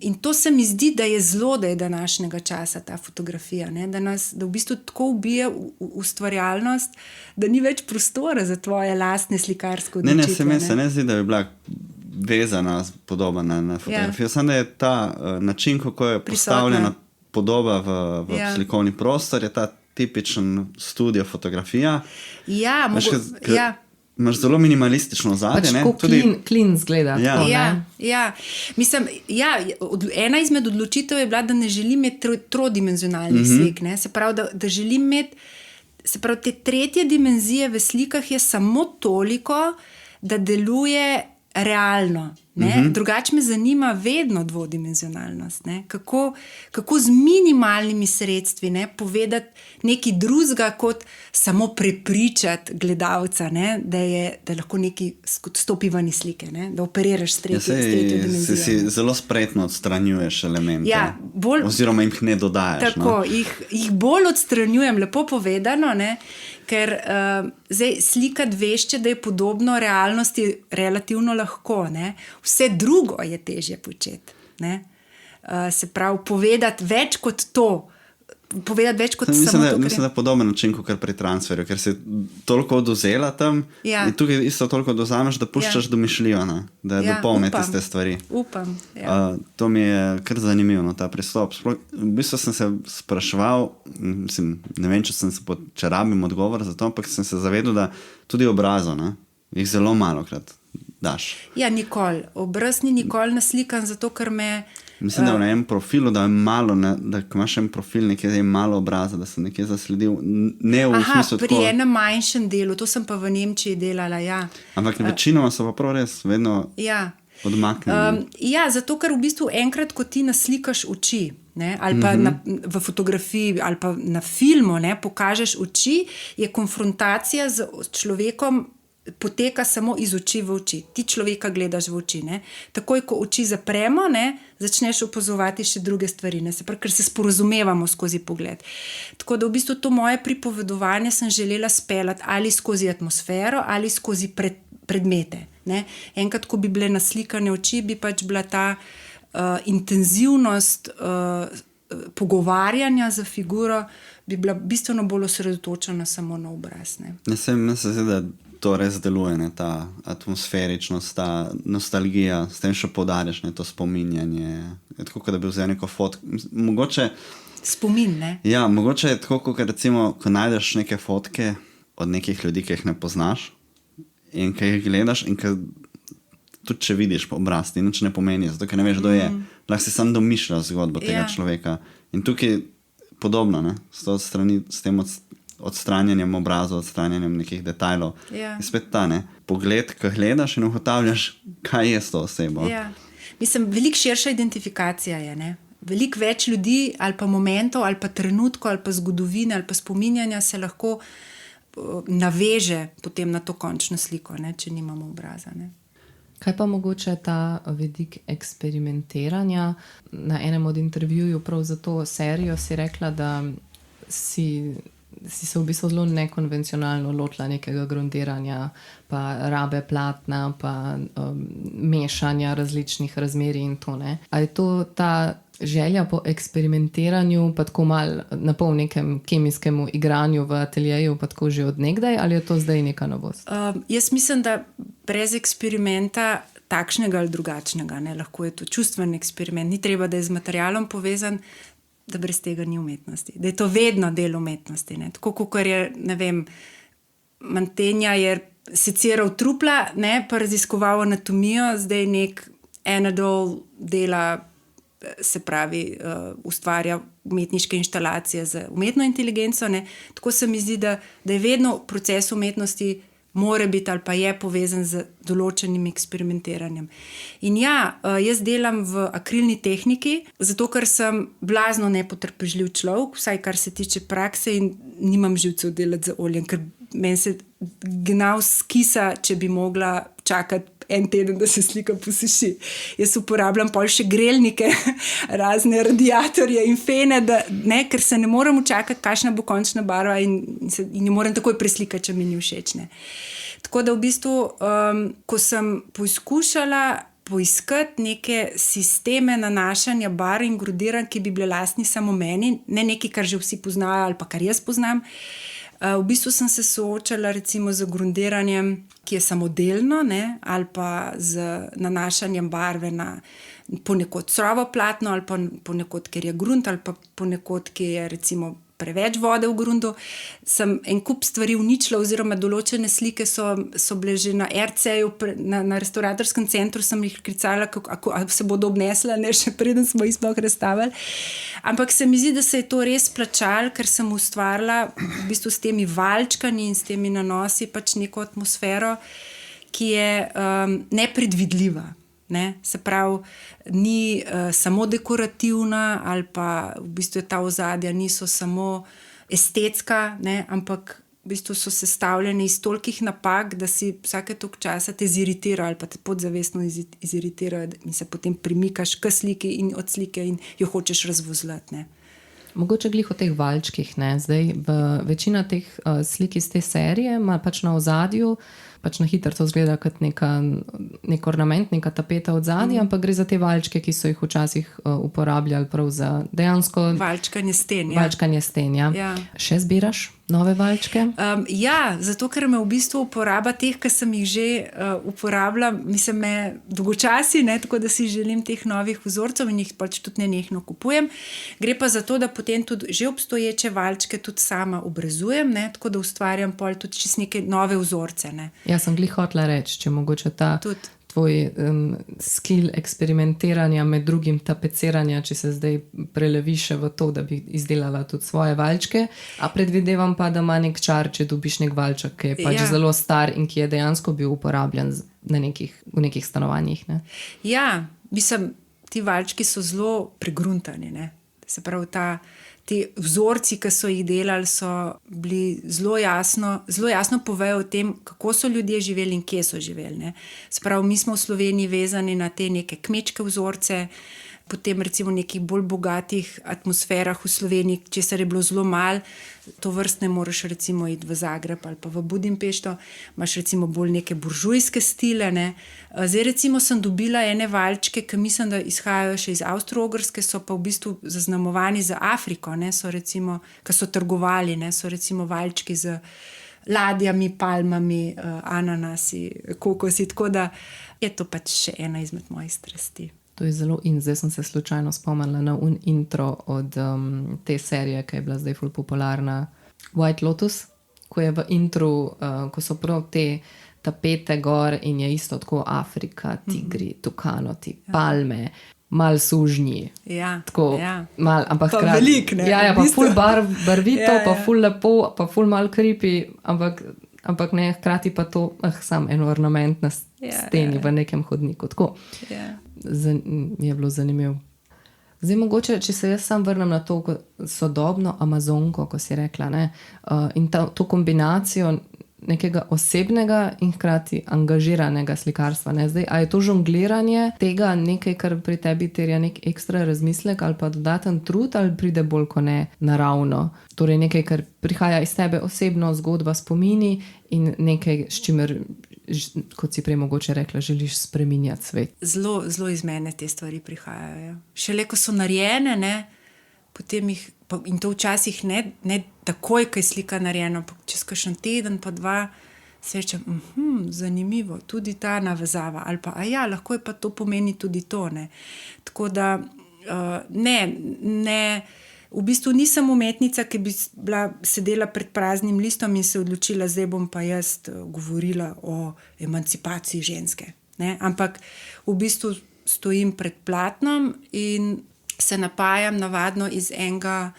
In to se mi zdi, da je zlodej današnjega časa ta fotografija, ne? Da v bistvu tako ubije ustvarjalnost, da ni več prostora za tvoje lastne slikarske odločitve. Ne, se ne zdi, da bi bila vezana podoba na fotografijo. Samo da je ta način, kako je postavljena podoba v slikovni prostor, je ta tipičen studio fotografija. Ja, imaš zelo minimalistično ozadje. Clean zgleda. Mislim, ena izmed odločitev je bila, da ne želim imeti trodimenzionalnih slik. Ne? Se pravi, da želim imeti, te tretje dimenzije v slikah je samo toliko, da deluje realno. Drugače me zanima vedno dvodimenzionalnost. Kako z minimalnimi sredstvi povedati nekaj drugega, kot samo prepričati gledalca, da lahko nekaj stopi ven iz slike, da operiraš s tretjo dimenzijo. Si zelo spretno odstranjuješ elemente, oziroma jih ne dodajaš. Tako, jih bolj odstranjujem, lepo povedano, ker zdaj slikati vešče, da je podobno realnosti relativno lahko. Vse drugo je težje početi. Se pravi, povedati več kot to. Povedati več kot samo to. Mislim, da je podoben način, kot pri transferju, ker si toliko odvzela tam in tukaj isto toliko dozameš, da puščaš domišljijo, da dopolne tiste stvari. Upam. To mi je kar zanimivo, ta pristop. V bistvu sem se spraševal, ne vem, če rabim odgovor za to, ampak sem se zavedal, da tudi obrazov, jih zelo malokrat daš. Ja, nikoli. Obraz ni nikoli naslikan, zato ker me... Mislim, da v enem profilu, da je malo, da imaš en profil, nekje je malo obraza, da sem nekje zasledil. Pri enem manjšem delu, to sem pa v Nemčiji delala, Ampak večinoma so pa prav res vedno odmaknjeni. Zato ker v bistvu enkrat, ko ti naslikaš oči, ali pa v fotografiji, ali pa na filmu, pokažeš oči, je konfrontacija z človekom poteka samo iz oči v oči. Ti človeka gledaš v oči. Takoj, ko oči zapremo, začneš opazovati še druge stvari, ker se sporazumevamo skozi pogled. Tako da v bistvu to moje pripovedovanje sem želela speljati ali skozi atmosfero ali skozi predmete. Enkrat, ko bi bile naslikane oči, bi pač bila ta intenzivnost pogovarjanja za figuro, bi bila bistveno bolj osredotočena samo na obraz. Mislim, da to res deluje, ta atmosferičnost, ta nostalgija, s tem še poudarjaš to spominjanje. Je tako, da bi vzel neko fotko. Mogoče... Spomin, Ja, mogoče je tako, recimo, ko najdeš neke fotke od nekih ljudi, ki jih ne poznaš in ki jih gledaš in ki tudi če vidiš obraz, ti nič ne pomeni, zato ker ne veš, kdo je. Lahko si sam domišljaš zgodbo tega človeka. In tukaj podobno, s tem odstranjanjem obrazov, odstranjanjem nekih detajlov. Je spet ta, pogled, ko gledaš in ugotavljaš, kaj je s to osebo. Mislim, veliko širša identifikacija je, Veliko več ljudi ali pa momentov, ali pa trenutkov, ali pa zgodovine, ali pa spominjanja se lahko naveže potem na to končno sliko, če nimamo obraza. Kaj pa mogoče ta vidik eksperimentiranja? Na enem od intervjujev prav za to serijo si rekla, da si se v bistvu zelo nekonvencionalno lotila nekega grundiranja, pa rabe platna, pa mešanja različnih razmerij in to. Ali je to ta želja po eksperimentiranju, pa tako malo na pol nekem kemijskemu igranju v ateljeju, pa tako že od nekdaj, ali je to zdaj neka novost? Jaz mislim, da brez eksperimenta takšnega ali drugačnega, lahko je to čustven eksperiment, ni treba, da je z materialom povezan, da brez tega ni umetnosti. Da je to vedno del umetnosti. Tako, kot je, ne vem, Mantegna je seciral trupla, pa raziskoval anatomijo, zdaj nek Anadol dela, se pravi, ustvarja umetniške inštalacije z umetno inteligenco. Tako se mi zdi, da je vedno proces umetnosti mora biti ali pa je povezan z določenim eksperimentiranjem. In jaz delam v akrilni tehniki, zato ker sem blazno nepotrpežljiv človek, vsaj kar se tiče prakse, in nimam živcev delati z oljem, ker meni se gnav skisa, če bi mogla čakati en teden, da se slika posuši. Jaz uporabljam pol še grelnike, razne radiatorje in fene, ker se ne morem čakati, kakšna bo končna barva in jo moram takoj preslikati, če mi ni všeč. Tako da v bistvu, ko sem poizkušala poiskati neke sisteme nanašanja barv in grudiranj, ki bi bile lastni samo meni, ne nekaj, kar že vsi poznajo ali pa kar jaz poznam. V bistvu sem se soočala recimo z grundiranjem, ki je samodelno, ne, ali pa z nanašanjem barve na ponekod surovo platno, ali pa ponekod, ker je grunt, ali pa ponekod, ki je recimo preveč vode v gruntu. Sem en kup stvari uničila, oziroma določene slike so bile že na RC-ju, na restauratorskem centru sem jih klicala, kako se bodo obnesla, ne, še preden smo jih sploh razstavili. Ampak se mi zdi, da se je to res plačalo, ker sem ustvarila v bistvu s temi valčkami in s temi nanosi pač neko atmosfero, ki je nepredvidljiva. Ne? Se pravi, ni samo dekorativna, ali pa v bistvu ta ozadja niso samo estetska, ne? Ampak v bistvu so sestavljene iz tolikih napak, da si vsake toliko časa te ziritira ali pa te podzavestno iziritira in se potem premikaš k sliki in od slike in jo hočeš razvozlati. Ne? Mogoče glih o teh valčkih, ne? Zdaj večina teh slik iz te serije ima pač na ozadju, pač na hitro to zgleda kot nek ornament, neka tapeta od zadnja, ampak gre za te valčke, ki so jih včasih uporabljali prav za dejansko valčkanje sten. Valčkanje sten, ja. Ja. Še zbiraš nove valčke? Ja, zato ker me v bistvu uporaba teh, ki sem jih že uporabila, mislim, me dolgočasi, ne, tako da si želim teh novih vzorcev in jih pač tudi nenehno kupujem. Gre pa za to, da potem tudi že obstoječe valčke tudi sama obrazujem, ne, tako da ustvarjam pol tudi čist neke nove vzorce. Ne. Jaz sem glih hotela reči, če mogoče ta tvoj skill eksperimentiranja med drugim tapeciranja, če se zdaj preleviš v to, da bi izdelala tudi svoje valčke, a predvidevam pa, da ima nek čar, če dobiš nek valček, ki je pač zelo star in ki je dejansko bil uporabljen v nekih stanovanjih. Ne? Ja, mislim, ti valčki so zelo pregruntani, ne? Se pravi, ti vzorci, ki so jih delali, so bili zelo jasno povejo o tem, kako so ljudje živeli in kje so živeli. Ne? Se pravi, mi smo v Sloveniji vezani na te neke kmečke vzorce, potem recimo v nekih bolj bogatih atmosferah v Sloveniji, česar je bilo zelo malo, to vrstne moraš recimo iti v Zagreb ali pa v Budimpešto, imaš recimo bolj neke buržujske stile. Ne? Zdaj recimo sem dobila ene valčke, ki mislim, da izhajajo še iz Avstro-Ogrske, so pa v bistvu zaznamovani za Afriko, ne? So recimo, ki so trgovali, ne? So recimo valčki z ladjami, palmami, ananasi, kokosi, tako da je to pač še ena izmed mojih strasti. To je zelo zdaj sem se slučajno spomnila na intro od te serije, ki je bila zdaj ful popularna, White Lotus, ko je v intru, ko so prav te tapete gor in je isto tako Afrika, tigri, tukanoti, palme, mal sužnji. Ja, tako, mal, ampak pa velik, ne? Ja, pa ful barvito, pa ful lepo, pa ful mal creepy, ampak ne, hkrati pa to sam en ornament na steni v nekem hodniku. Tako. Je bilo zanimivo. Zdaj mogoče, če se jaz sam vrnem na to sodobno Amazonko, ko si rekla, ne, in to kombinacijo nekega osebnega in hkrati angažiranega slikarstva. Ne. Zdaj, a je to žongliranje tega nekaj, kar pri tebi terja nek ekstra razmislek ali pa dodaten trud, ali pride bolj ko ne naravno? Torej nekaj, kar prihaja iz tebe osebno, zgodba, spomini in nekaj, s čimer, kot si prej mogoče rekla, želiš spreminjati svet. Zelo iz mene te stvari prihajajo. Šele ko so narejene, ne, potem jih, in to včasih ne takoj, ko je slika narejena, čez kakšen teden pa dva, se rečem, zanimivo, tudi ta navezava, ali pa, lahko je pa to pomeni tudi to. Ne. Tako da, v bistvu nisem umetnica, ki bi sedela pred praznim listom in se odločila, zdaj bom pa jaz govorila o emancipaciji ženske. Ne? Ampak v bistvu stojim pred platnom in se napajam navadno iz enega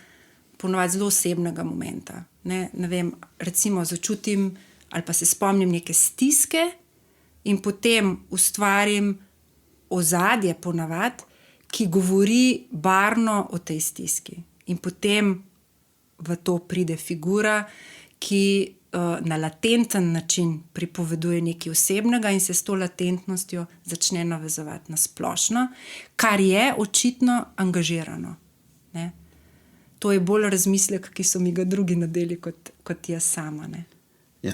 ponovadi zelo osebnega momenta. Ne vem, recimo začutim ali pa se spomnim neke stiske in potem ustvarim ozadje ponavadi, ki govori barvno o tej stiski. In potem v to pride figura, ki na latenten način pripoveduje nekaj osebnega in se s to latentnostjo začne navezovati na splošno, kar je očitno angažirano. Ne? To je bolj razmislek, ki so mi ga drugi nadeli kot jaz sama. Ne? Ja,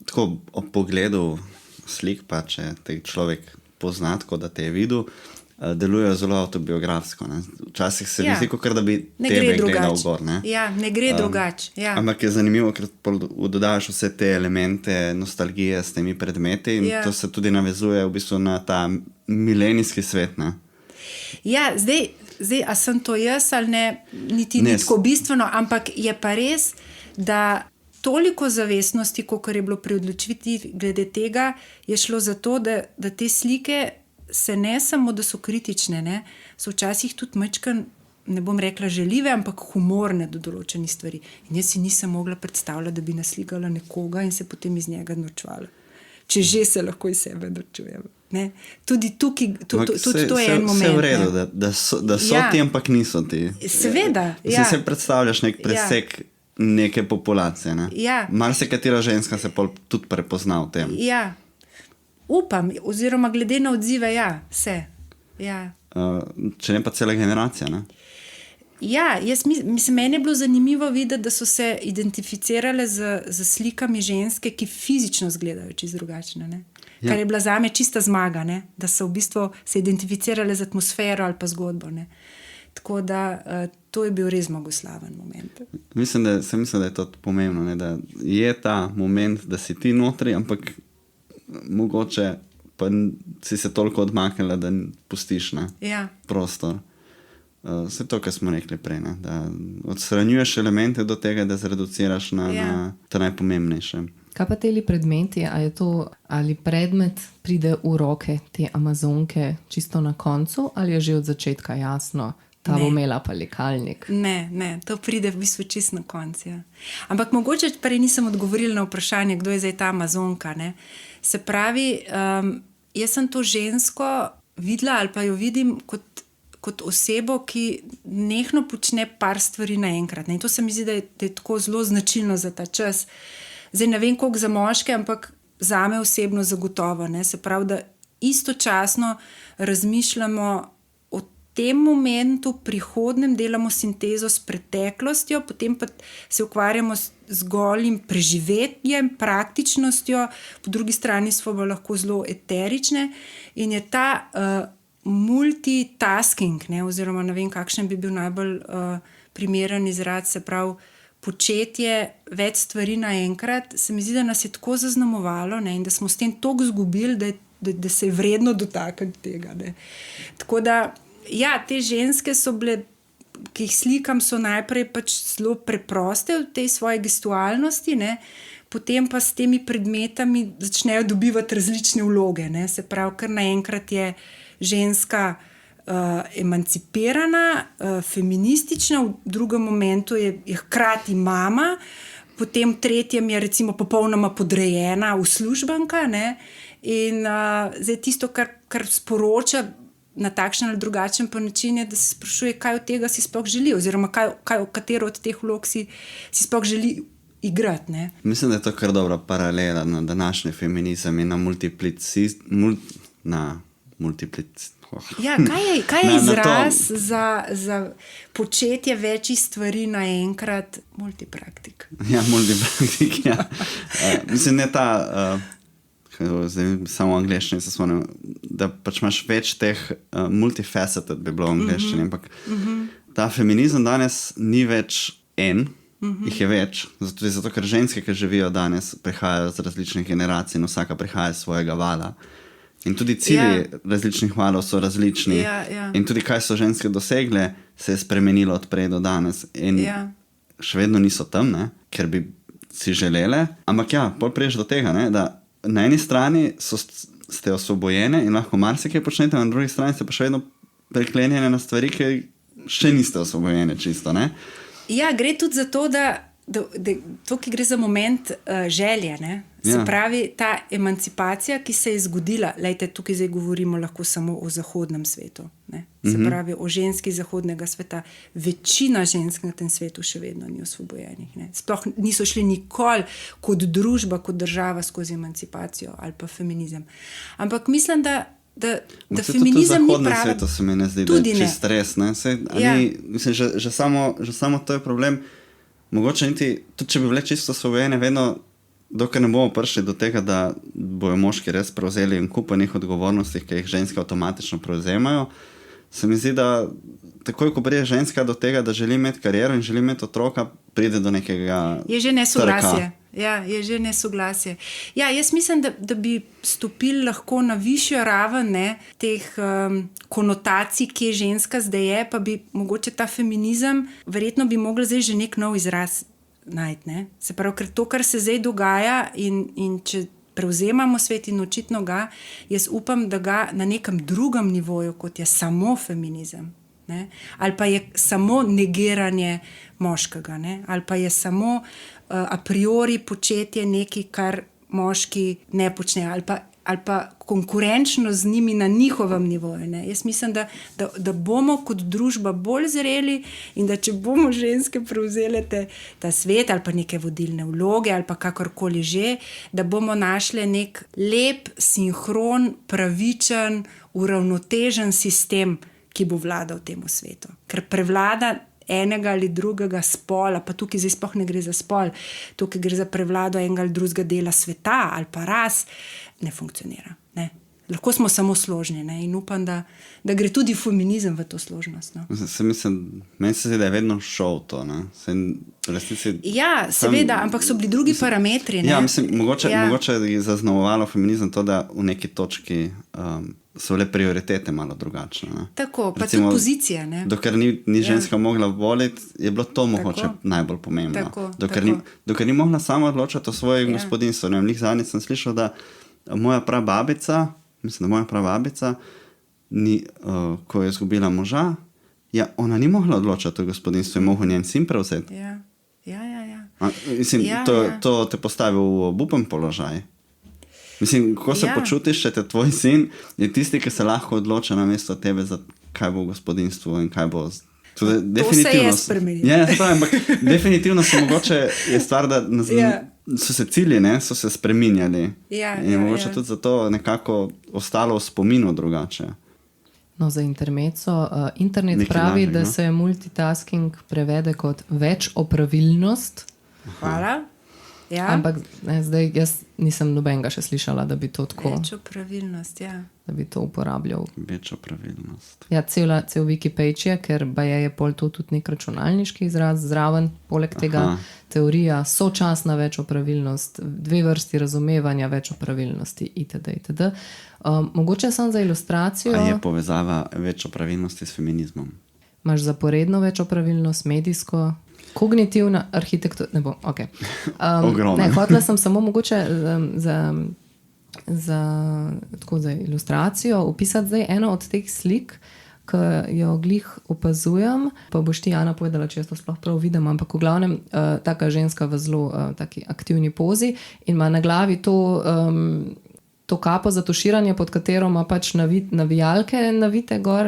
tako ob pogledu slik, pa če te človek pozna, tako da te je videl, delujejo zelo avtobiografsko. Ne. Včasih se mi zdi, kot da bi tebe gledal gor. Ne, ne gre drugače. Ja. Ampak je zanimivo, ker dodaš vse te elemente nostalgije s temi predmeti in to se tudi navezuje v bistvu na ta milenijski svet. Ne. Ja, zdaj, a sem to jaz ali ne, niti ni tako bistveno, ampak je pa res, da toliko zavestnosti, kolikor je bilo pri odločitvi glede tega, je šlo za to, da te slike se ne samo, da so kritične, ne, so včasih tudi majčkeno, ne bom rekla žaljive, ampak humorne do določenih stvari. In jaz si nisem mogla predstavljati, da bi naslikala nekoga in se potem iz njega norčevala. Če že se lahko iz sebe norčujem. Ne? Tudi tukaj, tudi to je en moment. Vse v redu, da so ti, ampak niso ti. Seveda, ja. Se predstavljaš nek presek neke populacije. Ne? Ja. Marsikatera ženska se tudi prepozna v tem. Ja. Upam, oziroma glede na odzive, se. Ja. Če ne pa cela generacija, ne? Ja, mislim, meni je bilo zanimivo videti, da so se identificirale z slikami ženske, ki fizično izgledajo čisto drugačne, ne? Ja. Kar je bila zame čista zmaga, ne? Da so v bistvu se identificirale z atmosfero ali pa zgodbo, ne? Tako da to je bil res zmagoslaven moment. Mislim, da je to pomembno, ne? Da je ta moment, da si ti notri, ampak mogoče pa si se toliko odmaknila, da pustiš prostor. Vse to, kar smo rekli prej, ne? Da odstranjuješ elemente do tega, da zreduciraš na to najpomembnejše. Kaj pa teli predmeti, ali predmet pride v roke te Amazonke čisto na koncu, ali je že od začetka jasno, ta bo imela pa likalnik? Ne, to pride v bistvu čisto na koncu. Ja. Ampak mogoče prej nisem odgovorila na vprašanje, kdo je zdaj ta Amazonka. Ne? Se pravi, jaz sem to žensko videla ali pa jo vidim kot osebo, ki nehno počne par stvari naenkrat. In to se mi zdi, da je tako zelo značilno za ta čas. Zdaj ne vem, koliko za moške, ampak zame osebno zagotovo. Ne? Se pravi, da istočasno razmišljamo o tem momentu, prihodnem, delamo sintezo s preteklostjo, potem pa se ukvarjamo z golim preživetjem, praktičnostjo, po drugi strani smo pa lahko zelo eterične in je ta multitasking, ne, oziroma ne vem, kakšen bi bil najbolj primeren izraz, se pravi, početje več stvari naenkrat, se mi zdi, da nas je tako zaznamovalo, ne, in da smo s tem toliko izgubili, da se je vredno dotakniti tega. Ne. Tako da, ja, te ženske so bile, ki jih slikam, so najprej pač zelo preproste v tej svoji gestualnosti, ne, potem pa s temi predmetami začnejo dobivati različne vloge. Ne. Se pravi, kar naenkrat je ženska emancipirana, feministična, v drugem momentu je hkrati mama, potem v tretjem je recimo popolnoma podrejena uslužbenka, ne? In zdaj tisto, kar sporoča na takšen ali drugačen pa način, je, da se sprašuje, kaj od tega si sploh želi, oziroma katero od teh vlog si sploh želi igrati. Ne? Mislim, da je to kar dobra paralela na današnji feminizem in na Ja, kaj je izraz za početje večjih stvari naenkrat? Multipraktik. Ja, multipraktik, ja. Mislim, ne ta, zdaj samo v angleščini se spomnim, da pač imaš več teh multifaceted bi bilo v angleščini, ampak ta feminizem danes ni več jih je več, zato ker ženske, ki živijo danes, prihajajo z različnih generacij in vsaka prihaja iz svojega vala. In tudi cilji različnih valov so različni. In tudi kaj so ženske dosegle, se je spremenilo od prej do danes. In še vedno niso tam, ne? Ker bi si želele. Ampak pol priješ do tega, ne? Da na eni strani ste osvobojene in lahko marsikaj počnete, na drugi strani ste pa še vedno priklenjene na stvari, ki še niste osvobojene čisto. Ne? Ja, gre tudi za to, da tukaj gre za moment želje, ne? Se pravi, ta emancipacija, ki se je zgodila, lejte, tukaj zdaj govorimo lahko samo o zahodnem svetu, ne? Se pravi, o ženski zahodnega sveta. Večina žensk na tem svetu še vedno ni osvobojenih. Ne? Sploh niso šli nikoli kot družba, kot država skozi emancipacijo ali pa feminizem. Ampak mislim, da feminizem ni pravi. Zahodnem svetu se mi ne zdi, da je čist res. Ne? Mislim, že samo to je problem. Mogoče niti, tudi če bi bile čisto osvobojene, vedno dokler ne bomo prišli do tega, da bojo moški res prevzeli en kup enih odgovornosti, ki jih ženske avtomatično prevzemajo, se mi zdi, da takoj, ko pride ženska do tega, da želi imeti kariero in želi imeti otroka, pride do nekega Je že nesoglasje. trka. Ja, je že nesoglasje. Ja, jaz mislim, da bi stopili lahko na višjo raven, ne, teh konotacij, ki je ženska zdaj je, pa bi mogoče ta feminizem, verjetno bi mogla zdaj že nek nov izraz najti. Ne. Se pravi, ker to, kar se zdaj dogaja in če prevzemamo svet in očitno ga, jaz upam, da ga na nekem drugem nivoju, kot je samo feminizem. Ne? Ali pa je samo negiranje moškega, ne? Ali pa je samo a priori početje nekaj, kar moški ne počne, ali pa konkurenčno z njimi na njihovem nivoju. Ne? Jaz mislim, da bomo kot družba bolj zreli in da če bomo ženske prevzele ta svet ali pa neke vodilne vloge ali pa kakorkoli že, da bomo našli nek lep, sinhron, pravičen, uravnotežen sistem, ki bo vladal temu svetu. Ker prevlada enega ali drugega spola, pa tukaj zdaj sploh ne gre za spol, tukaj gre za prevlado enega ali drugega dela sveta ali pa ras, ne funkcionira. Ne. Lahko smo samo složni, ne. In upam, da gre tudi feminizem v to složnost. No. Meni se zdi, da je vedno šel to. Ja, seveda, ampak so bili drugi parametri. Ne. Ja, mogoče je zaznamovalo feminizem to, da v neki točki so le prioritete malo drugačne. Ne? Tako, pa recimo, tudi pozicija. Ne? Dokler ni ženska mogla voliti, je bilo to mogoče najbolj pomembno. Dokler ni mogla sama odločati o svojem gospodinstvu. Zadnjič sem slišal, da moja prababica, ko je izgubila moža, ona ni mogla odločati o gospodinstvu, je mogel njen sin prevzeti. Ja. To te postavi v obupen položaj. Kako se počutiš, če te tvoj sin je tisti, ki se lahko odloča na mesto tebe, za kaj bo v gospodinstvu in kaj bo... To se je spremenilo. Ja, ampak definitivno so mogoče je stvar, da so se cilji, so se spreminjali. In mogoče tudi zato nekako ostalo v spominu drugače. No, za intermezzo. Internet pravi, da se multitasking prevede kot večopravilnost. Hvala. Ja. Ampak zdaj jaz nisem nobenega še slišala, da bi to tako... Večopravilnost, ja. Da bi to uporabljal. Večopravilnost. Ja, cel Wikipage je, ker je pol to tudi nek računalniški izraz zraven, poleg tega teorija, sočasna večopravilnost, dve vrsti razumevanja večopravilnosti itd. Mogoče sem za ilustracijo... A je povezava večopravilnosti s feminizmom? Imaš zaporedno večopravilnost, medijsko... Kognitivna arhitektura, ne bom, ok. Hotela sem samo mogoče za ilustracijo opisati zdaj eno od teh slik, ki jo glih opazujem, pa boš ti, Ana, povedala, če jaz to sploh prav vidim, ampak v glavnem taka ženska v zelo taki aktivni pozi in ima na glavi to kapo za tuširanje, pod katero ima pač navijalke navite gor,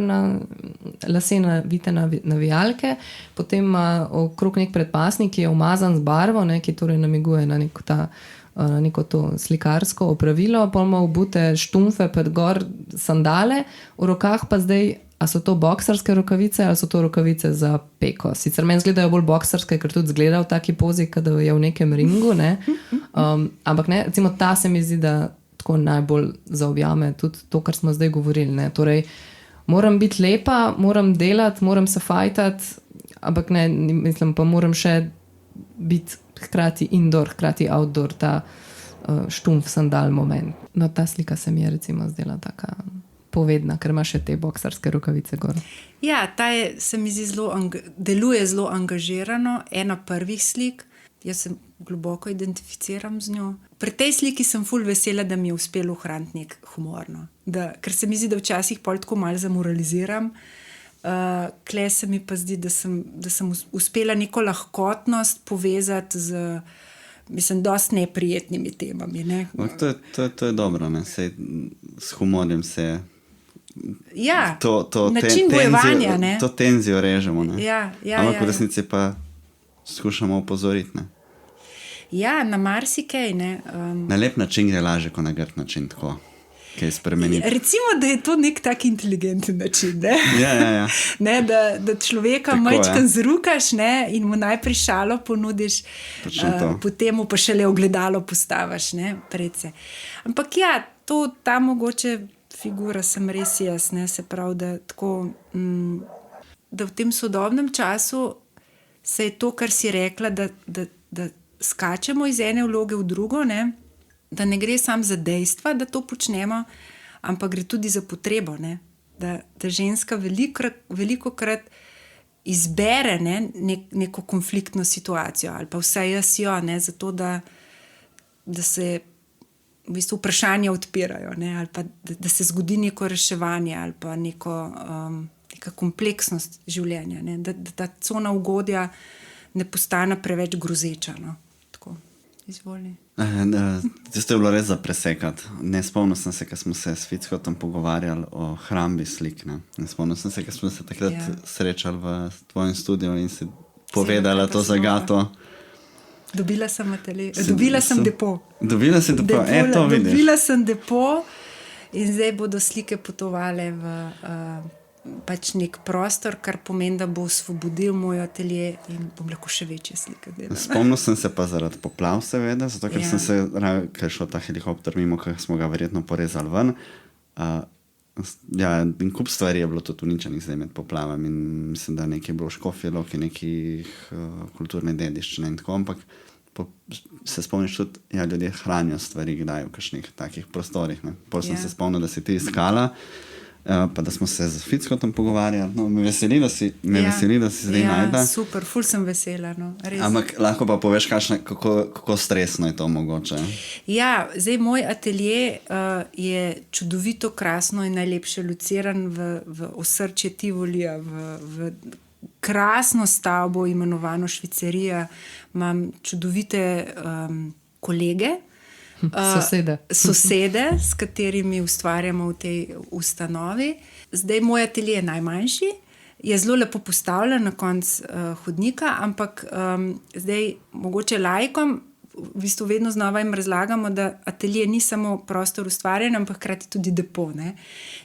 lase navite navijalke, potem ima okrog nek predpasnik, ki je umazan z barvo, ki torej namiguje na neko to slikarsko opravilo, pol ima obute štumfe pred gor sandale, v rokah pa zdaj, a so to boksarske rokavice ali so to rokavice za peko. Sicer meni zgledajo bolj boksarske, ker tudi zgleda v taki pozi, kada je v nekem ringu, ne? Ampak ne, recimo ta se mi zdi, da tako najbolj zaobjame tudi to, kar smo zdaj govorili. Ne? Torej, moram biti lepa, moram delati, moram se fajtati, ampak ne, mislim, pa moram še biti hkrati indoor, hkrati outdoor, ta štumf sandal moment. No, ta slika se mi je recimo zdela taka povedna, ker ima še te boksarske rokavice gor. Ja, ta se mi zdi deluje zelo angažirano, ena prvih slik. Jaz se globoko identificiram z njo. Pri tej sliki sem ful vesela, da mi je uspelo ohraniti nek humor. No. Ker se mi zdi, da včasih pol tako malo zamoraliziram. Kle se mi pa zdi, da sem uspela neko lahkotnost povezati z, mislim, dosti neprijetnimi temami. Ne. To je dobro, ne? Sej, s humorjem se način bojevanja. To tenzijo režemo. Ne? Ampak v resnici pa skušamo opozoriti. Ne? Ja, na marsikaj. Ne? Na lep način gre lažje, kot na grd način. Tako. kaj spremeniti. Recimo, da je to nek tak inteligenten način, ne? Ja. Ne, da človeka majčkeno zrukaš, ne, in mu najprej šalo ponudiš, potem mu pa šele ogledalo postaviš, ne, predse. Ampak ja, ta mogoče figura sem res jaz, ne, se pravi, da tako, da v tem sodobnem času se je to, kar si rekla, da skačemo iz ene vloge v drugo, ne, da ne gre samo za dejstva, da to počnemo, ampak gre tudi za potrebo, ne, da ženska velikokrat izbere, ne, neko konfliktno situacijo ali pa vsaj jaz jo, ne, zato da se v bistvu vprašanja odpirajo, ne, ali pa da se zgodi neko reševanje ali pa neka kompleksnost življenja, ne, da ta cona ugodja ne postane preveč grozeča. No. Tako, izvoli. Tisto je bilo res za presekati. Ne spomnil sem se, ko smo se s Fickotom pogovarjali o hrambi slik. Ne spomnil sem se, ko smo se takrat srečali v tvojem studiu in si povedala to zagato. Dobila sem atelje, dobila sem depo. Dobila si depo, to vidiš. Dobila sem depo in zdaj bodo slike potovale v pač nek prostor, kar pomeni, da bo osvobodil moj atelje in bom lahko še večje slike delala. Spomnil sem se pa zaradi poplav, seveda, zato ker sem se, ker šel ta helikopter mimo, ker smo ga verjetno porezali ven. In kup stvari je bilo tudi uničenih zdaj med poplavami in mislim, da nekaj je bilo v Škofji Loki, nekih kulturne dediščine in tako, ampak se spomniš tudi, ljudje hranijo stvari kdaj v kakšnih takih prostorih. Potem sem se spomnil, da si ti iskala, pa da smo se z Fickotom pogovarjali. No, me veseli, da si zdaj najdla. Super, ful sem vesela. No, ampak lahko pa poveš, kako stresno je to mogoče? Ja, zdaj moj atelje je čudovito, krasno in najlepše lociran v osrčje Tivolija, v krasno stavbo imenovano Švicerija. Imam čudovite kolege, sosede, s katerimi ustvarjamo v tej ustanovi. Zdaj moj atelje je najmanjši, je zelo lepo postavljen na koncu hodnika, ampak zdaj mogoče laikom v bistvu vedno znova jim razlagamo, da atelje ni samo prostor ustvarjanja, ampak hkrati tudi depo. Ne?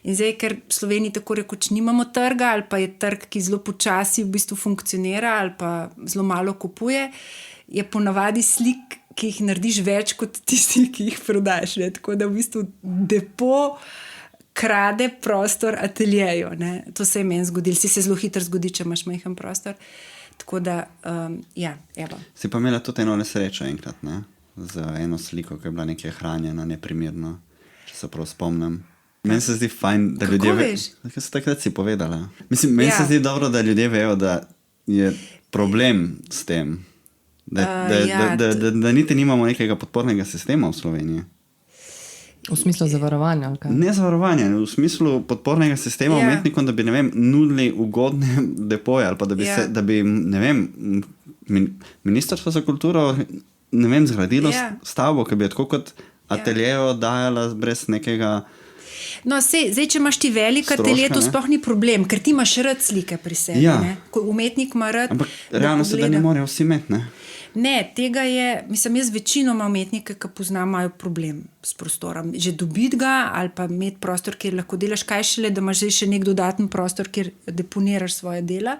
In zdaj, ker v Sloveniji tako rekoč nimamo trga, ali pa je trg, ki zelo počasi v bistvu funkcionira, ali pa zelo malo kupuje, je ponavadi slik, ki jih narediš več kot tisti, ki jih prodaš. Ne? Tako da v bistvu depo krade prostor ateljeju. Ne? To se je meni zgodilo. Si se zelo hitro zgodi, če imaš majhen prostor. Tako da, evo. Si pa imela tudi eno nesrečo enkrat, ne? Z eno sliko, ki je bila nekaj hranjena, neprimerno, če se prav spomnim. Meni se zdi fajn, da kako ljudje veš? Kaj se takrat si povedala. Mislim, meni se zdi dobro, da ljudje vejo, da je problem s tem. Da niti nimamo nekega podpornega sistema v Sloveniji. V smislu zavarovanja? Ali kaj? Ne zavarovanja, v smislu podpornega sistema umetnikom, da bi, ne vem, nudili ugodne depoje ali pa da bi, ne vem, Ministrstvo za kulturo, ne vem, zgradilo stavbo, ki bi je tako kot ateljejo dajala brez nekega No, zdaj, če imaš ti velik atelje, to sploh ni problem, ker ti imaš rad slike pri sebi. Ne? Umetnik ima rad. Ampak realno se da ne morejo vsi imeti, ne? Ne, tega je, mislim, jaz večinoma umetnike, ki poznam, imajo problem s prostorom. Že dobiti ga ali pa imeti prostor, kjer lahko delaš, kaj šele, da imaš še nek dodaten prostor, kjer deponiraš svoje dela.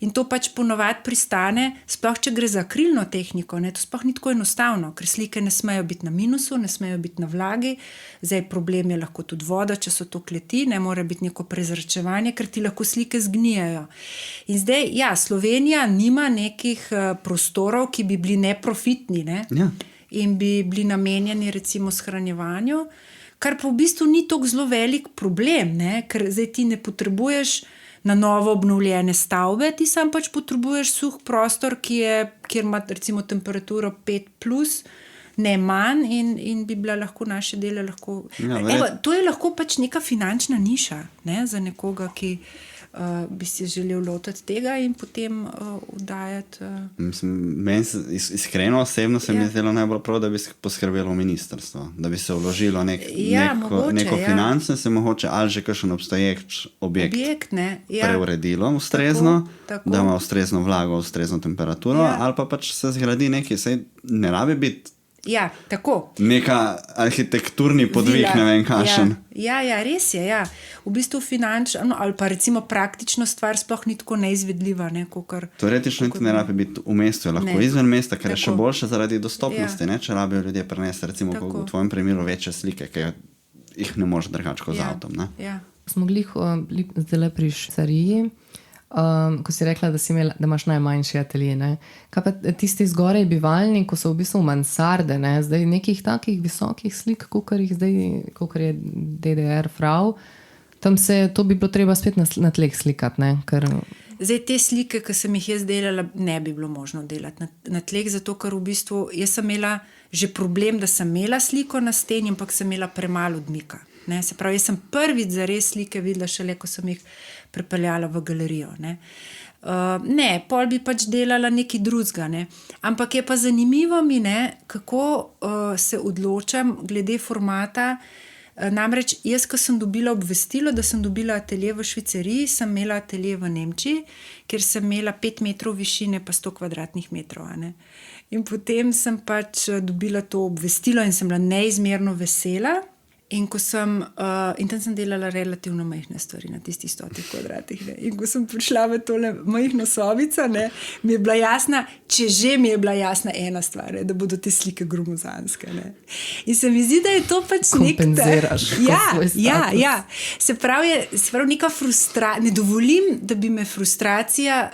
In to pač ponovadi pristane, sploh če gre za akrilno tehniko, ne, to sploh ni tako enostavno, ker slike ne smejo biti na minusu, ne smejo biti na vlagi, zdaj problem je lahko tudi voda, če so to kleti, ne more biti neko prezračevanje, ker ti lahko slike zgnijajo. In zdaj, ja, Slovenija nima nekih prostorov, ki bi bili neprofitni, ne, in bi bili namenjeni recimo shranjevanju, kar pa v bistvu ni tako zelo velik problem, ne, ker zdaj ti ne potrebuješ na novo obnovljene stavbe, ti sam pač potrebuješ suh prostor, kjer ima recimo temperaturo 5+, ne manj in bi bila lahko naše dele lahko... Evo, to je lahko pač neka finančna niša, ne, za nekoga, ki bi si želel lotiti tega in potem oddajati... Meni iskreno osebno se mi zdelo najbolj prav, da bi poskrbelo ministrstvo, da bi se vložilo neko finančno, se mogoče ali že kakšen obstoječ objekt preuredilo ustrezno, tako. Da ima ustrezno vlago, ustrezno temperaturo, ali pa pač se zgradi nekaj, saj ne rabi biti Ja, tako. Neka arhitekturni podvig, Vila. ne vem kakšen. Ja, res je. Ja. V bistvu finančno ali pa recimo praktično stvar sploh ni tako neizvedljiva. Ne, Teoretično niti ne rabi biti v mestu, je lahko izven mesta, kar je še boljše zaradi dostopnosti. Ne, če rabijo ljudje prenesti, recimo v tvojem primeru, večje slike, ki jih ne moreš drugače kot z avtom. Ne. Ja. Smo bili zdaj pri Švicariji. Ko si rekla, da imaš najmanjši atelje. Ne? Kaj pa tisti zgoraj bivalni, ko so v bistvu mansarde, ne? Zdaj nekih takih visokih slik, kot je DDR Frau, tam to bi bilo treba spet na tleh slikati. Zdaj te slike, ki sem jih jaz delala, ne bi bilo možno delati na tleh, zato ker v bistvu jaz sem imela že problem, da sem imela sliko na steni, ampak sem imela premalo odmika. Ne? Se pravi, jaz sem prvič za res slike videla šele, ko sem jih prepeljala v galerijo. Ne, pol bi pač delala nekaj drugega. Ne? Ampak je pa zanimivo mi, kako se odločam glede formata. Namreč jaz, ko sem dobila obvestilo, da sem dobila atelje v Švicariji, sem imela atelje v Nemčiji, kjer sem imela 5 metrov višine pa 100 kvadratnih metrov. In potem sem pač dobila to obvestilo in sem bila neizmerno vesela. In tam sem delala relativno majhne stvari na tistih 100 kvadratih. In ko sem prišla v tole majhno sobico, mi je bila jasna, mi je bila jasna ena stvar, da bodo te slike gromozanske. In se mi zdi, da je to pač kompenziraš. Ja. Se pravi, neka frustracija. Ne dovolim, da bi me frustracija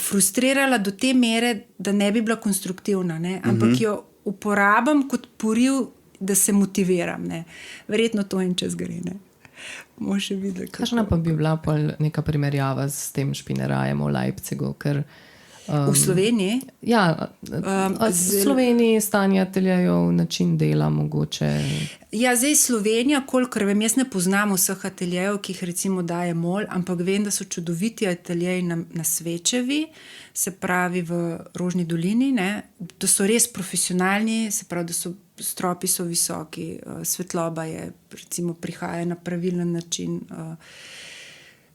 frustrirala do te mere, da ne bi bila konstruktivna, ampak jo uporabim kot poriv, da se motiviram. Verjetno to en čas gre. Kakšna pa bi bila neka primerjava s tem Špinerajem v Leipzigu? V Sloveniji? Ja, v Sloveniji stanje ateljejev, način dela mogoče. Ja, zdaj Slovenija, kolikor vem, jaz ne poznam vseh ateljejev, ki jih recimo daje MOL, ampak vem, da so čudoviti ateljeji na Svečevi, se pravi v Rožni dolini, da so res profesionalni, se pravi, da stropi so visoki, svetloba je, recimo, prihaja na pravilen način.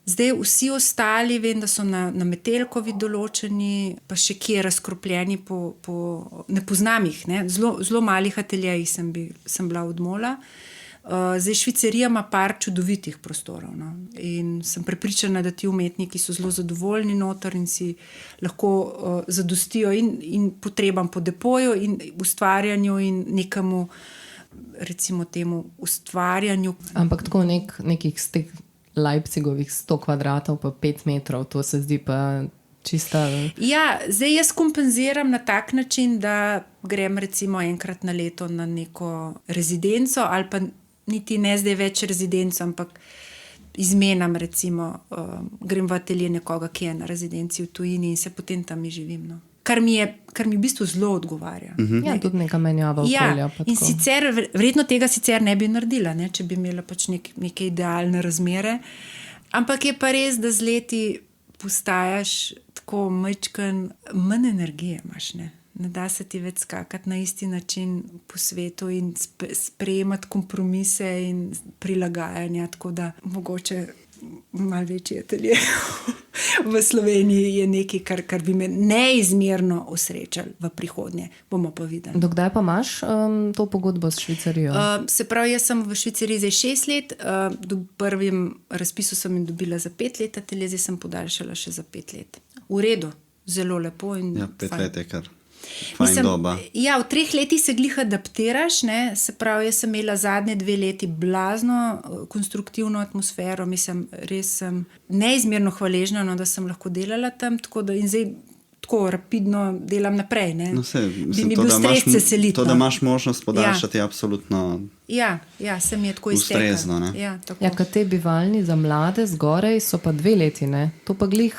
Zdaj vsi ostali, vem, da so na Metelkovi določeni, pa še kje razkropljeni ne poznam jih, zelo malih ateljejih sem bila od MOL-a. Zdaj Švicarija ima par čudovitih prostorov. In sem prepričana, da ti umetniki so zelo zadovoljni noter in si lahko zadostijo in potrebam po depoju in ustvarjanju in nekemu, recimo temu, ustvarjanju. Ampak tako nekih stek Leipzigovih 100 kvadratov pa 5 metrov, to se zdi pa čista... Ja, zdaj jaz kompenziram na tak način, da grem recimo enkrat na leto na neko rezidenco ali pa niti ne zdaj več rezidenco, ampak izmenam recimo, grem v atelje nekoga, ki je na rezidenci v tujini in se potem tam živim. Kar mi v bistvu zelo odgovarja. Ja, tudi neka menjava okolja. Ja, in sicer, verjetno tega sicer ne bi naredila, če bi imela pač neke idealne razmere. Ampak je pa res, da z leti postajaš tako manj energije imaš, Ne da se ti več skakati na isti način po svetu in sprejemati kompromise in prilagajanja, tako da mogoče malo večji atelje v Sloveniji je nekaj, kar bi me neizmerno osrečal v prihodnje. Bomo pa videli. Dokdaj pa imaš to pogodbo s Švicarijo? Se pravi, jaz sem v Švicariji zdaj 6 let, do prvim razpisu sem jim dobila za 5 let atelje, zdaj sem podaljšala še za 5 let. V redu, zelo lepo in ja, 5 let je kar fajn doba. Ja, v 3 letih se glih adaptiraš, se pravi, jaz sem imela zadnje 2 leti blazno konstruktivno atmosfero, mislim, res sem neizmerno hvaležna, da sem lahko delala tam, tako da in zdaj tako rapidno delam naprej. No, bi mi bil stres se seliti. To, da imaš možnost podaljšati, je absolutno ja, se mi je tako ustrezno. Ja, kad te bivalni za mlade zgorej so pa 2 leti, to pa glih...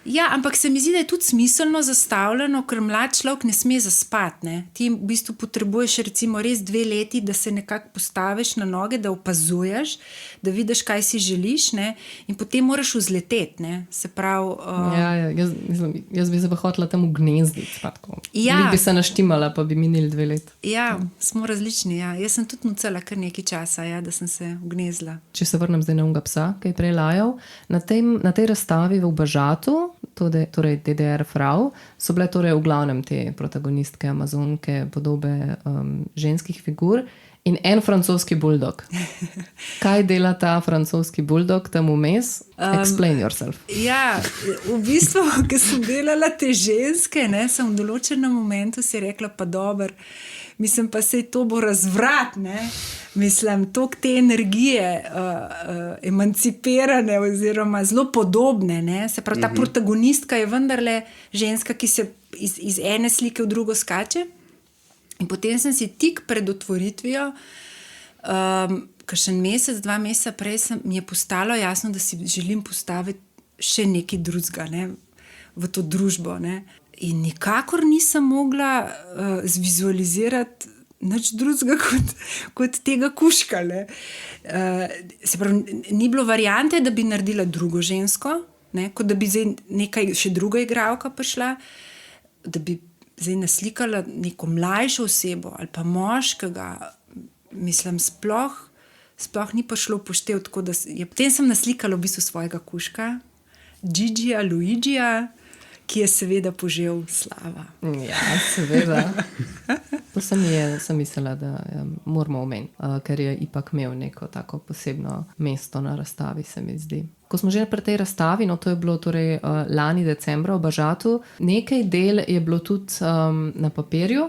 Ja, ampak se mi zdi, da je tudi smiselno zastavljeno, ker mlad človek ne sme zaspati. Ti v bistvu potrebuješ recimo res 2 leti, da se nekako postaviš na noge, da opazuješ, da vidiš, kaj si želiš, in potem moraš vzleteti. Se pravi... Jaz bi se pa hotela tam ugnezditi. Ja. Bi se naštimala, pa bi minili 2 leti. Ja, smo različni. Ja. Jaz sem tudi nucala kar nekaj časa, ja, da sem se ugnezla. Če se vrnem zdaj na unga psa, ki je prej lajal, na tej razstavi v Bažatu, torej DDR Frau, so bile torej v glavnem te protagonistke, amazonke, podobe ženskih figur in en francoski buldog. Kaj dela ta francoski buldog tam vmes? Explain yourself. Ja, v bistvu, ko sem delala te ženske, ne, sem v določenem momentu si rekla, pa dober, mislim pa sej to bo razvrat, ne. Mislim, toliko te energije emancipirane oziroma zelo podobne, ne. Se pravi, ta protagonistka je vendarle ženska, ki se iz ene slike v drugo skače. In potem sem si tik pred otvoritvijo, kakšen mesec, 2 meseca prej mi je postalo jasno, da si želim postaviti še nekaj drugega, ne, v to družbo. Ne. In nikakor nisem mogla zvizualizirati nič drugega kot tega kužka. Se pravi, ni bilo variante, da bi naredila drugo žensko, ne, kot da bi zdaj nekaj še druga igralka prišla, da bi zdaj naslikala neko mlajšo osebo ali pa moškega, mislim, sploh ni prišlo upoštev, tako da potem sem naslikala v bistvu svojega kužka, Gigija, Luigija, ki je seveda požel slava. Ja, seveda. To sem mislila, da moramo omeniti, ker je ipak imel neko tako posebno mesto na razstavi, se mi zdi. Ko smo že pri tej razstavi, no to je bilo torej lani decembra v Bažatu, nekaj del je bilo tudi na papirju,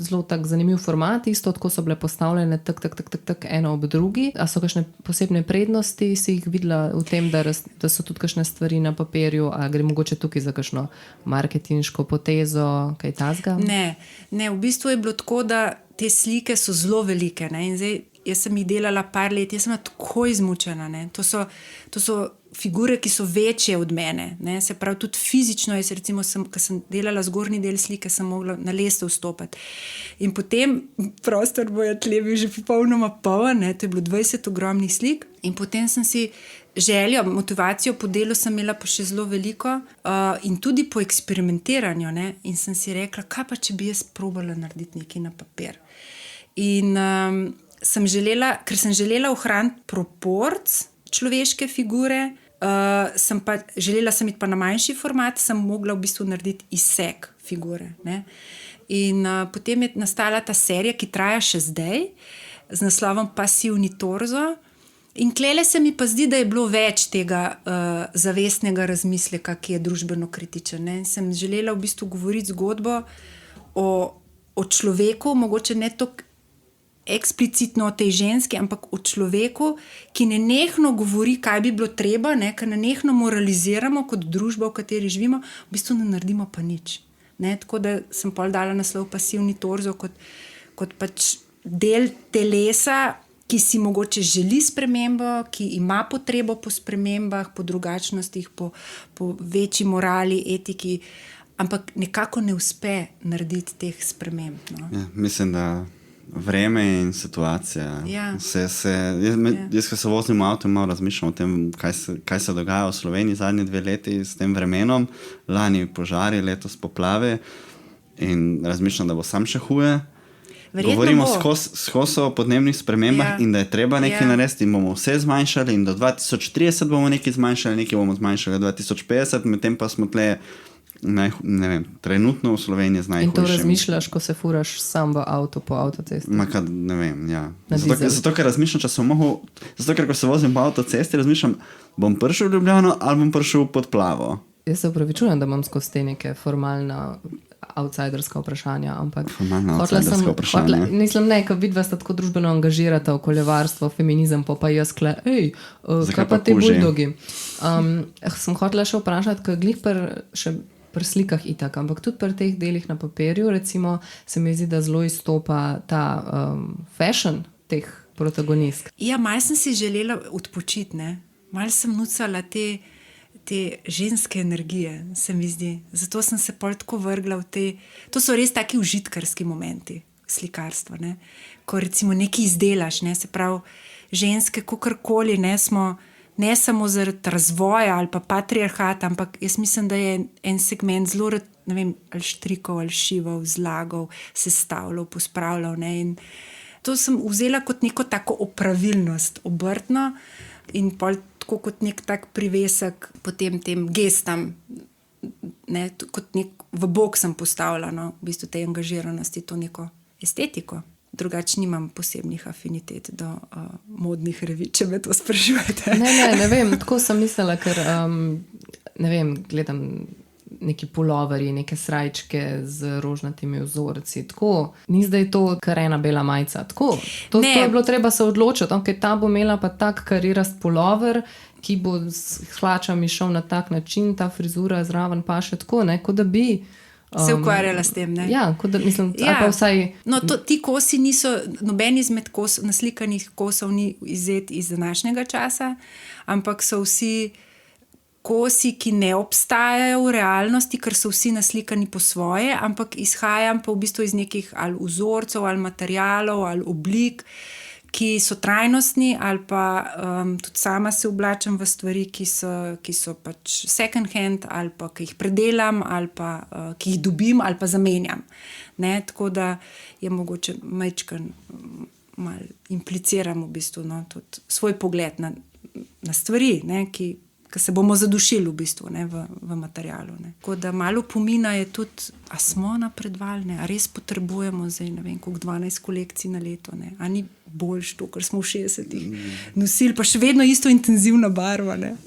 zelo tak zanimiv format, isto tako so bile postavljene tak eno ob drugi. A so kakšne posebne prednosti, si jih videla v tem, da so tudi kakšne stvari na papirju, a gre mogoče tukaj za kakšno marketinško potezo, kaj tasga? Ne, v bistvu je bilo tako, da te slike so zelo velike, ne, in zdaj jaz sem jih delala par let, jaz sem tako izmučena, ne. To so figure, ki so večje od mene, ne. Se pravi, tudi fizično, jaz recimo, ko sem delala zgornji del slike, sem mogla na lestev vstopati. In potem prostor bojo tle bil že popolnoma poln, ne, to je bilo 20 ogromnih slik in potem sem si željo, motivacijo po delu sem imela pa še zelo veliko in tudi po eksperimentiranju, ne, in sem si rekla, kaj pa, če bi jaz probala narediti nekaj na papir. In ker sem želela ohraniti proporc človeške figure, želela sem iti pa na manjši format, sem mogla v bistvu narediti izsek figure. Ne? In potem je nastala ta serija, ki traja še zdaj, z naslovom Pasivni torzo. In tlele se mi pa zdi, da je bilo več tega zavestnega razmisleka, ki je družbeno kritičen. Ne? Sem želela v bistvu govoriti zgodbo o človeku, mogoče ne toliko eksplicitno o tej ženski, ampak o človeku, ki nenehno govori, kaj bi bilo treba, ne, ker nenehno moraliziramo kot družba, v kateri živimo, v bistvu ne naredimo pa nič. Ne, tako da sem pol dala naslov Pasivni torzo kot pač del telesa, ki si mogoče želi spremembo, ki ima potrebo po spremembah, po drugačnostih, po večji morali, etiki, ampak nekako ne uspe narediti teh sprememb. No. Ja, mislim, da vreme in situacija. Ja. Jaz, ko se vozim v avtu, malo razmišljam o tem, kaj se dogaja v Sloveniji zadnji 2 leti s tem vremenom. Lani požari, letos poplave in razmišljam, da bo sam še huje. Verjetno govorimo bo. skozi o podnebnih spremembah, Ja. in da je treba nekaj narediti in bomo vse zmanjšali in do 2030 bomo nekaj zmanjšali, nekaj bomo zmanjšali 2050, medtem pa smo tle trenutno v Sloveniji z najhujšim. In to razmišljaš, ko se furaš sam v avto po avtocesti? Ne vem, ja. Na dizel. Zato, ker razmišljam, ko se vozim po avtocesti, razmišljam, bom prišel v Ljubljano ali bom prišel pod plavo. Jaz se opravičujem, da imam skozi te neke formalna outsiderska vprašanja, ampak Formalna outsiderska vprašanja. Mislim, ko vidva sta tako družbeno angažirata, okoljevarstvo, feminizem, pa jaz kaj pa te buldogi. Sem hotela še vprašati, ker glih še pri slikah itak, ampak tudi pri teh delih na papirju, recimo, se mi zdi, da zelo izstopa ta fashion teh protagonistk. Ja, malo sem si želela odpočiti, ne. Malo sem nucala te ženske energije, se mi zdi. Zato sem se pol tako vrgla v te... To so res taki užitkarski momenti slikarstva, ne. Ko recimo nekaj izdelaš, ne, se pravi, ženske kakorkoli, ne, smo ne samo zaradi razvoja ali pa patriarhata, ampak jaz mislim, da je en segment zelo rad, ne vem, ali štrikov, ali šival, zlagal, sestavljal, pospravljal, ne, in To sem vzela kot neko tako opravilnost, obrtno in pol tako kot nek tak privesek potem tem gestam, ne, kot v bok sem postavila, no, v bistvu tej angažiranosti, to neko estetiko. Drugače nimam posebnih afinitet do modnih revij, če me to sprašujete. Ne vem, tako sem mislila, ker ne vem, gledam neki puloverji, neke srajčke z rožnatimi vzorci, tako, ni zdaj to kar ena bela majica, tako, to je bilo treba se odločiti, okay, ta bo imela pa tak karirast pulover, ki bo s hlačami šel na tak način, ta frizura zraven pa še tako, ne, kot da bi se ukvarjala s tem, ne? Ja, kot da, mislim, ali pa vsaj... No, ti kosi niso, noben izmed naslikanih kosov ni izet iz današnjega časa, ampak so vsi kosi, ki ne obstajajo v realnosti, ker so vsi naslikani po svoje, ampak izhajam pa v bistvu iz nekih ali vzorcev, ali materialov, ali oblik, ki so trajnostni, ali pa tudi sama se oblačam v stvari, ki so pač second hand, ali pa ki jih predelam, ali pa ki jih dobim, ali pa zamenjam. Ne? Tako da je mogoče majčken malo impliciram v bistvu, no, tudi svoj pogled na stvari, ne, ki se bomo zadušili v bistvu, ne, v materialu. Ne. Tako da malo pomina je tudi, a smo napredovali, a res potrebujemo zdaj, ne vem, koliko 12 kolekcij na leto, ne. A ni boljš to, ker smo v 60-ih nosili, pa še vedno isto intenzivna barva. Ne.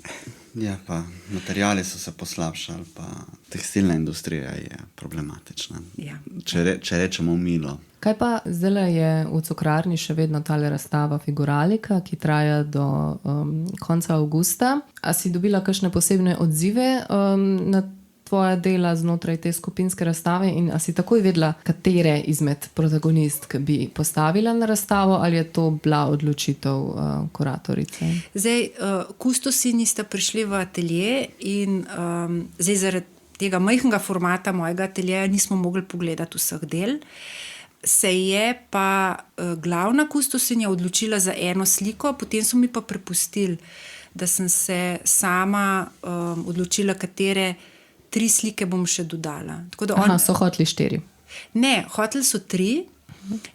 Ja, pa materiali so se poslabšali, pa tekstilna industrija je problematična. Ja. Če rečemo milo. Kaj pa zdaj je v Cukrarni še vedno tale razstava Figuralika, ki traja do konca avgusta. A si dobila kakšne posebne odzive na tvoja dela znotraj te skupinske razstave in a si takoj vedela, katere izmed protagonistk bi postavila na razstavo ali je to bila odločitev kuratorice? Zdaj, kustosini sta prišli v atelje in zdaj zaradi tega majhnega formata mojega ateljeja nismo mogli pogledati vseh del. Se je pa glavna kustosinja odločila za eno sliko, potem so mi pa prepustili, da sem se sama odločila, katere 3 slike bom še dodala. Tako da Aha, so hoteli 4. Ne, hoteli so 3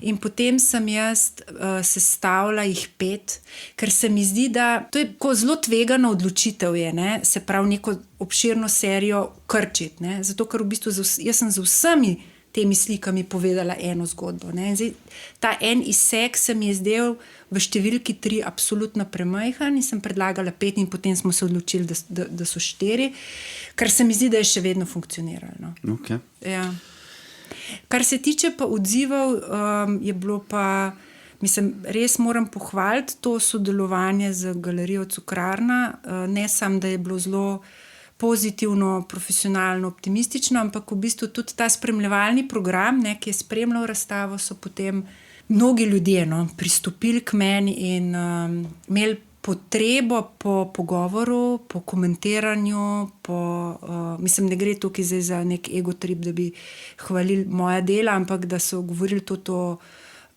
in potem sem jaz sestavila jih 5, ker se mi zdi, da to je zelo tvegana odločitev je, ne, se pravi neko obširno serijo krčiti, ne, zato ker v bistvu jaz sem z vsemi temi slikami povedala eno zgodbo. Ne. Zdaj, ta en izsek se mi je zdel v številki 3 absolutno premajhen in sem predlagala 5 in potem smo se odločili, da so 4, kar se mi zdi, da je še vedno funkcioniralo. Okay. Ja. Kar se tiče pa odzivov, je bilo pa, mislim, res moram pohvaliti to sodelovanje z Galerijo Cukrarna, ne samo, da je bilo zelo pozitivno, profesionalno, optimistično, ampak v bistvu tudi ta spremljevalni program, ne, ki je spremljal razstavo, so potem mnogi ljudje pristopili k meni in imeli potrebo po pogovoru, po komentiranju, mislim, ne gre tukaj zdaj za nek egotrip, da bi hvalili moja dela, ampak da so govorili tudi o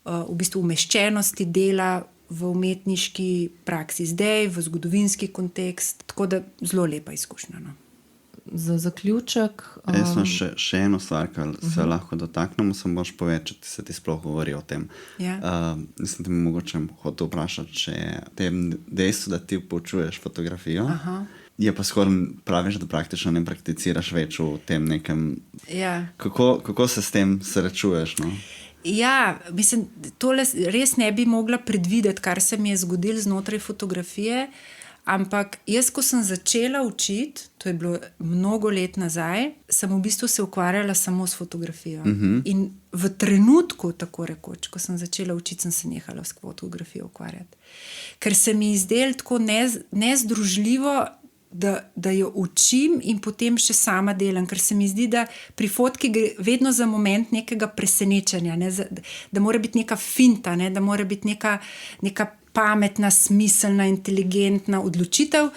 v bistvu umeščenosti dela v umetniški praksi zdaj, v zgodovinski kontekst, tako da zelo lepa izkušnja. No. Za zaključek... Jaz sem še eno stvar, kar se lahko dotaknemo, sem boš povedati, če se ti sploh govori o tem. Ja. Mislim, da mi mogoče hotel vprašati, če tem dejstvu, da ti poučuješ fotografijo, je pa skoraj praviš, da praktično ne prakticiraš več v tem nekem... Ja. Kako se s tem srečuješ, no? Ja, mislim, tole res ne bi mogla predvideti, kar se mi je zgodilo znotraj fotografije, ampak jaz, ko sem začela učiti, to je bilo mnogo let nazaj, sem v bistvu se ukvarjala samo s fotografijo. In v trenutku, tako rekoč, ko sem začela učiti, sem se nehala s fotografijo ukvarjati. Ker se mi je zdelo tako nezdružljivo, da jo učim in potem še sama delam, ker se mi zdi, da pri fotki gre vedno za moment nekega presenečenja, ne, da mora biti neka finta, ne, da mora biti neka pametna, smiselna, inteligentna odločitev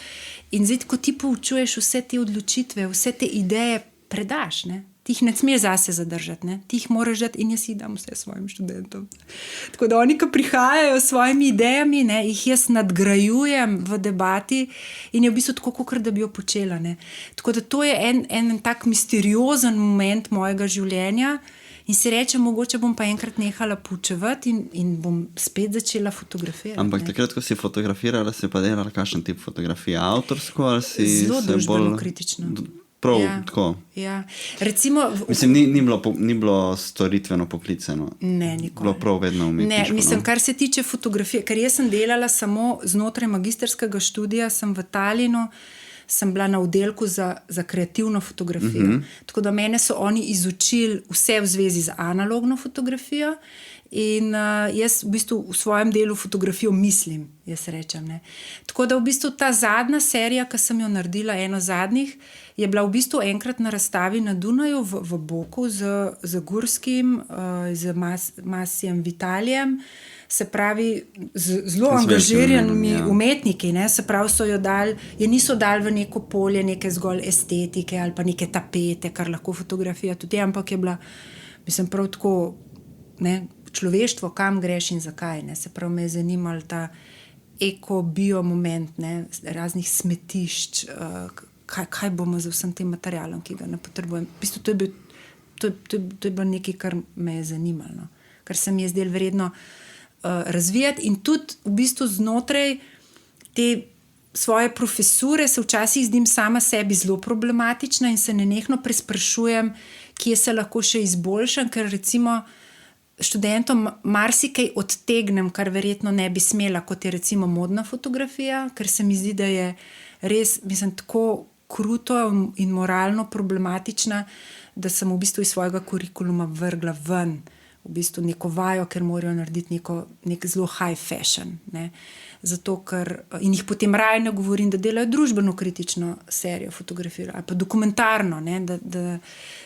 in zdaj, ko ti poučuješ vse te odločitve, vse te ideje predaš, ne. Ti jih ne smeš zase zadržati, ne? Ti jih moraš dati in jaz jih dam vse svojim študentom. Tako da oni, ko prihajajo s svojimi idejami, ne, jih jaz nadgrajujem v debati in je v bistvu tako, kot da bi jo počela. Ne? Tako da to je en tak misteriozen moment mojega življenja In si rečem, mogoče bom pa enkrat nehala poučevati in bom spet začela fotografirati. Ampak takrat, ko si fotografirala, si pa delala kakšen tip fotografije? Avtorsko ali si zelo se družbeno kritično. Prav, Ja. tako. Ja. Recimo, Mislim, ni bilo storitveno poklicano. ne, nikoli. Bilo prav vedno umetniško. Ne, mislim, kar se tiče fotografije, ker jaz sem delala samo znotraj magistrskega študija, sem v Talinu, sem bila na oddelku za kreativno fotografijo. Tako da mene so oni izučili vse v zvezi z analogno fotografijo in jaz v bistvu v svojem delu fotografijo mislim, jaz rečem. Ne. Tako da v bistvu ta zadnja serija, ki sem jo naredila, eno zadnjih, je bila v bistvu enkrat na razstavi na Dunaju v Boku z Gurskim, z Masijem Vitalijem, se pravi zelo angažiranimi umetniki, ne? Se pravi so jo dali, je niso dali v neko polje neke zgolj estetike ali pa neke tapete, kar lahko fotografija tudi je, ampak je bila, mislim, prav tako, ne, človeštvo, kam greš in zakaj, ne? Se pravi me je zanimal ta eko-bio moment, ne? Raznih smetišč, kaj bomo z vsem tem materialom, ki ga ne potrebujem. V bistvu to je bilo nekaj, kar me je zanimalo, kar se mi je zdelo vredno razvijati in tudi v bistvu znotraj te svoje profesure se včasih zdim sama sebi zelo problematična in se nenehno presprašujem, kje se lahko še izboljšam, ker recimo študentom marsikaj odtegnem, kar verjetno ne bi smela, kot je recimo modna fotografija, ker se mi zdi, da je res, mislim, tako kruto in moralno problematična, da sem v bistvu iz svojega kurikuluma vrgla ven v bistvu neko vajo, ker morajo narediti nek zelo high fashion. Ne. Zato, in jih potem raje ne govorim, da delajo družbeno kritično serijo fotografijo ali pa dokumentarno, ne,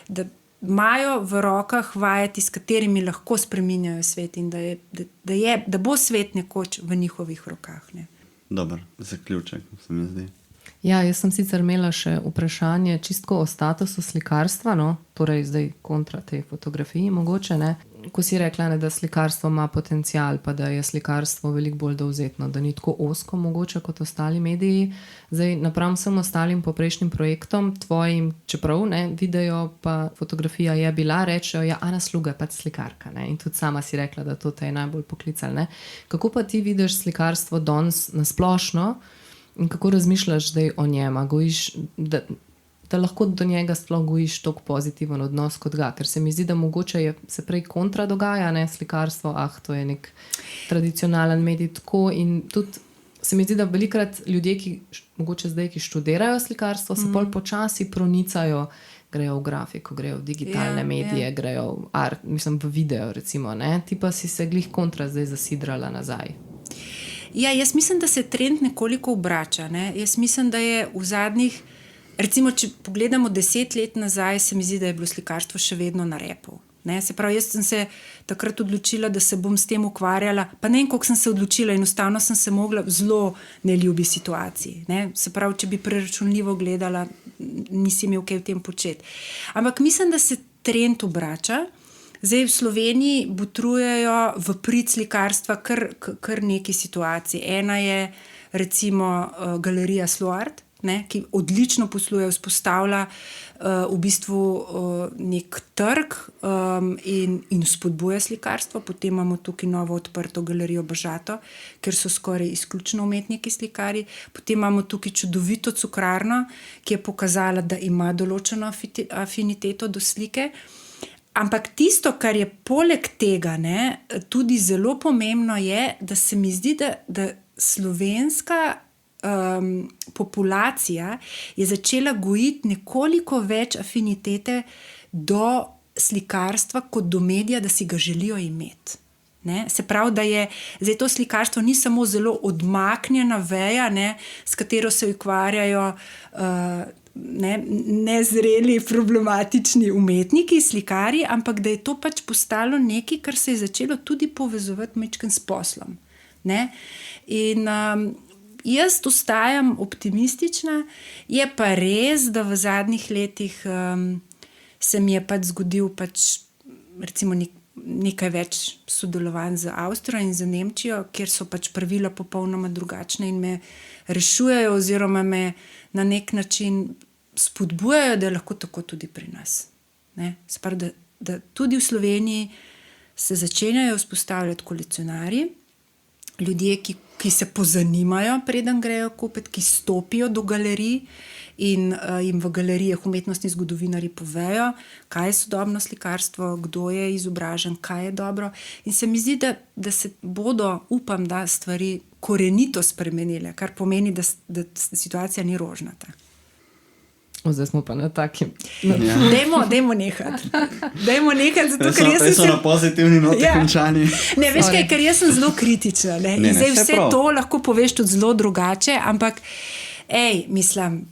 da imajo v rokah vajeti, s katerimi lahko spreminjajo svet in da bo svet nekoč v njihovih rokah. Ne. Dober zaključek, se mi zdi. Ja, jaz sem sicer imela še vprašanje čistko o statusu slikarstva, no, torej zdaj kontra tej fotografiji mogoče, ne. Ko si rekla, ne, da slikarstvo ima potencial, pa da je slikarstvo veliko bolj dovzetno, da ni tako ozko mogoče kot ostali mediji. Zdaj, napram vsem ostalim poprejšnjim projektom, tvojim, čeprav ne, video pa fotografija je bila, rečejo, ja, Ana Sluga je pač slikarka, ne, in tudi sama si rekla, da to te je najbolj poklical, ne. Kako pa ti vidiš slikarstvo danes na splošno in kako razmišljaš zdaj o njem, a gojiš, da lahko do njega sploh gojiš toliko pozitiven odnos kot ga, ker se mi zdi, da mogoče se prej kontra dogaja, ne, slikarstvo, to je nek tradicionalen medij tako in tudi se mi zdi, da velikrat ljudje, ki mogoče zdaj, ki študirajo slikarstvo, se pol počasi pronicajo, grejo v grafiko, grejo v digitalne medije, grejo v video recimo, ne, ti pa si se glih kontra zdaj zasidrala nazaj. Ja, jaz mislim, da se trend nekoliko obrača, ne, jaz mislim, da je v zadnjih recimo, če pogledamo 10 let nazaj, se mi zdi, da je bilo slikarstvo še vedno na repu. Ne? Se pravi, jaz sem se takrat odločila, da se bom s tem ukvarjala, pa ne vem, koliko sem se odločila, enostavno sem se mogla v zelo neljubi situaciji. Ne? Se pravi, če bi preračunljivo gledala, nisi imel kaj v tem početi. Ampak mislim, da se trend obrača. Zdaj v Sloveniji botrujejo v prid slikarstva kar neki situaciji. Ena je recimo galerija Sloart, ne, ki odlično posluje, vzpostavlja v bistvu nek trg in spodbuja slikarstvo. Potem imamo tukaj novo odprto galerijo Bažato, ker so skoraj izključno umetniki slikari. Potem imamo tukaj čudovito cukrarno, ki je pokazala, da ima določeno afiniteto do slike. Ampak tisto, kar je poleg tega, ne, tudi zelo pomembno je, da se mi zdi, da slovenska populacija je začela gojiti nekoliko več afinitete do slikarstva kot do medija, da si ga želijo imeti. Ne? Se pravi, da je zdaj to slikarstvo ni samo zelo odmaknjena veja, ne, s katero se ukvarjajo nezreli, problematični umetniki, slikari, ampak da je to pač postalo nekaj, kar se je začelo tudi povezovati majčkeno s poslom. Ne? In jaz ostajam optimistična, je pa res, da v zadnjih letih se mi je pač zgodil recimo nekaj več sodelovanj z Avstrijo in z Nemčijo, kjer so pač pravila popolnoma drugačne in me rešujejo oziroma me na nek način spodbujajo, da je lahko tako tudi pri nas. Ne? Se pravi, da tudi v Sloveniji se začenjajo vzpostavljati kolekcionarji, ljudje, ki se pozanimajo, preden grejo kupiti, ki stopijo do galerij in jim v galerijah umetnostni zgodovinarji povejo, kaj je sodobno slikarstvo, kdo je izobražen, kaj je dobro. In se mi zdi, da se bodo, upam, da stvari korenito spremenile, kar pomeni, da situacija ni rožnata. Zdaj smo pa na takim. Dajmo nehati. Zato, ker jaz sem na pozitivni noti končani. Ne, veš kaj, ker jaz sem zelo kritična. In zdaj vse to lahko poveš tudi zelo drugače, ampak mislim,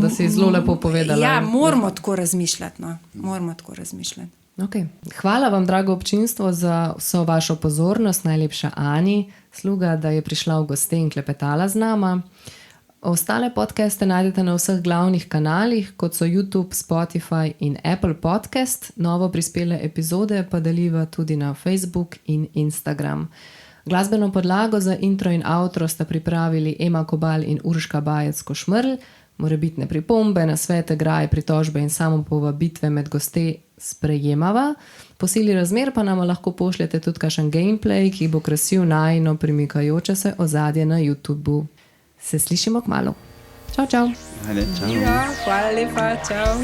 da si zelo lepo povedala. Ja, moramo tako razmišljati. No. Moramo tako razmišljati. Okay. Hvala vam, drago občinstvo, za vso vašo pozornost. Najlepša Ani Sluga, da je prišla v goste in klepetala z nama. Ostale podcaste najdete na vseh glavnih kanalih, kot so YouTube, Spotify in Apple Podcast. Novo prispele epizode pa deliva tudi na Facebook in Instagram. Glasbeno podlago za intro in outro sta pripravili Ema Kobal in Urška Bajec-Košmrl. Morebitne pripombe, nasvete, graje, pritožbe in samo povabitve med goste sprejemava. Po sili razmer pa nam lahko pošljete tudi kakšen gameplay, ki bo krasil najino premikajoče se ozadje na YouTubu. Se slišimo kmalu. Čau, čau. Ajde, čau. Ja, hvala lepa, čau.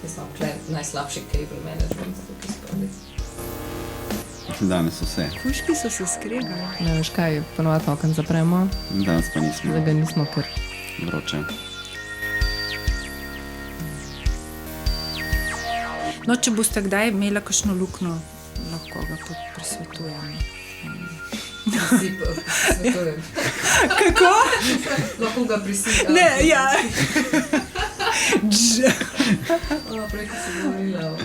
Jaz sem najslabši cable management, tukaj spredi. Danes vse. Kuški so se skregali. Ne veš kaj, ponovati okno zapremo. Danes pa nismo. Zdaj ga nismo kar vroče. No, če boste kdaj imela kakšno luknjo, lahko ga presvetujem. Prisvetujem. Kako? Lahko ga prisvetujem. Ne, ja. Preko se govorila.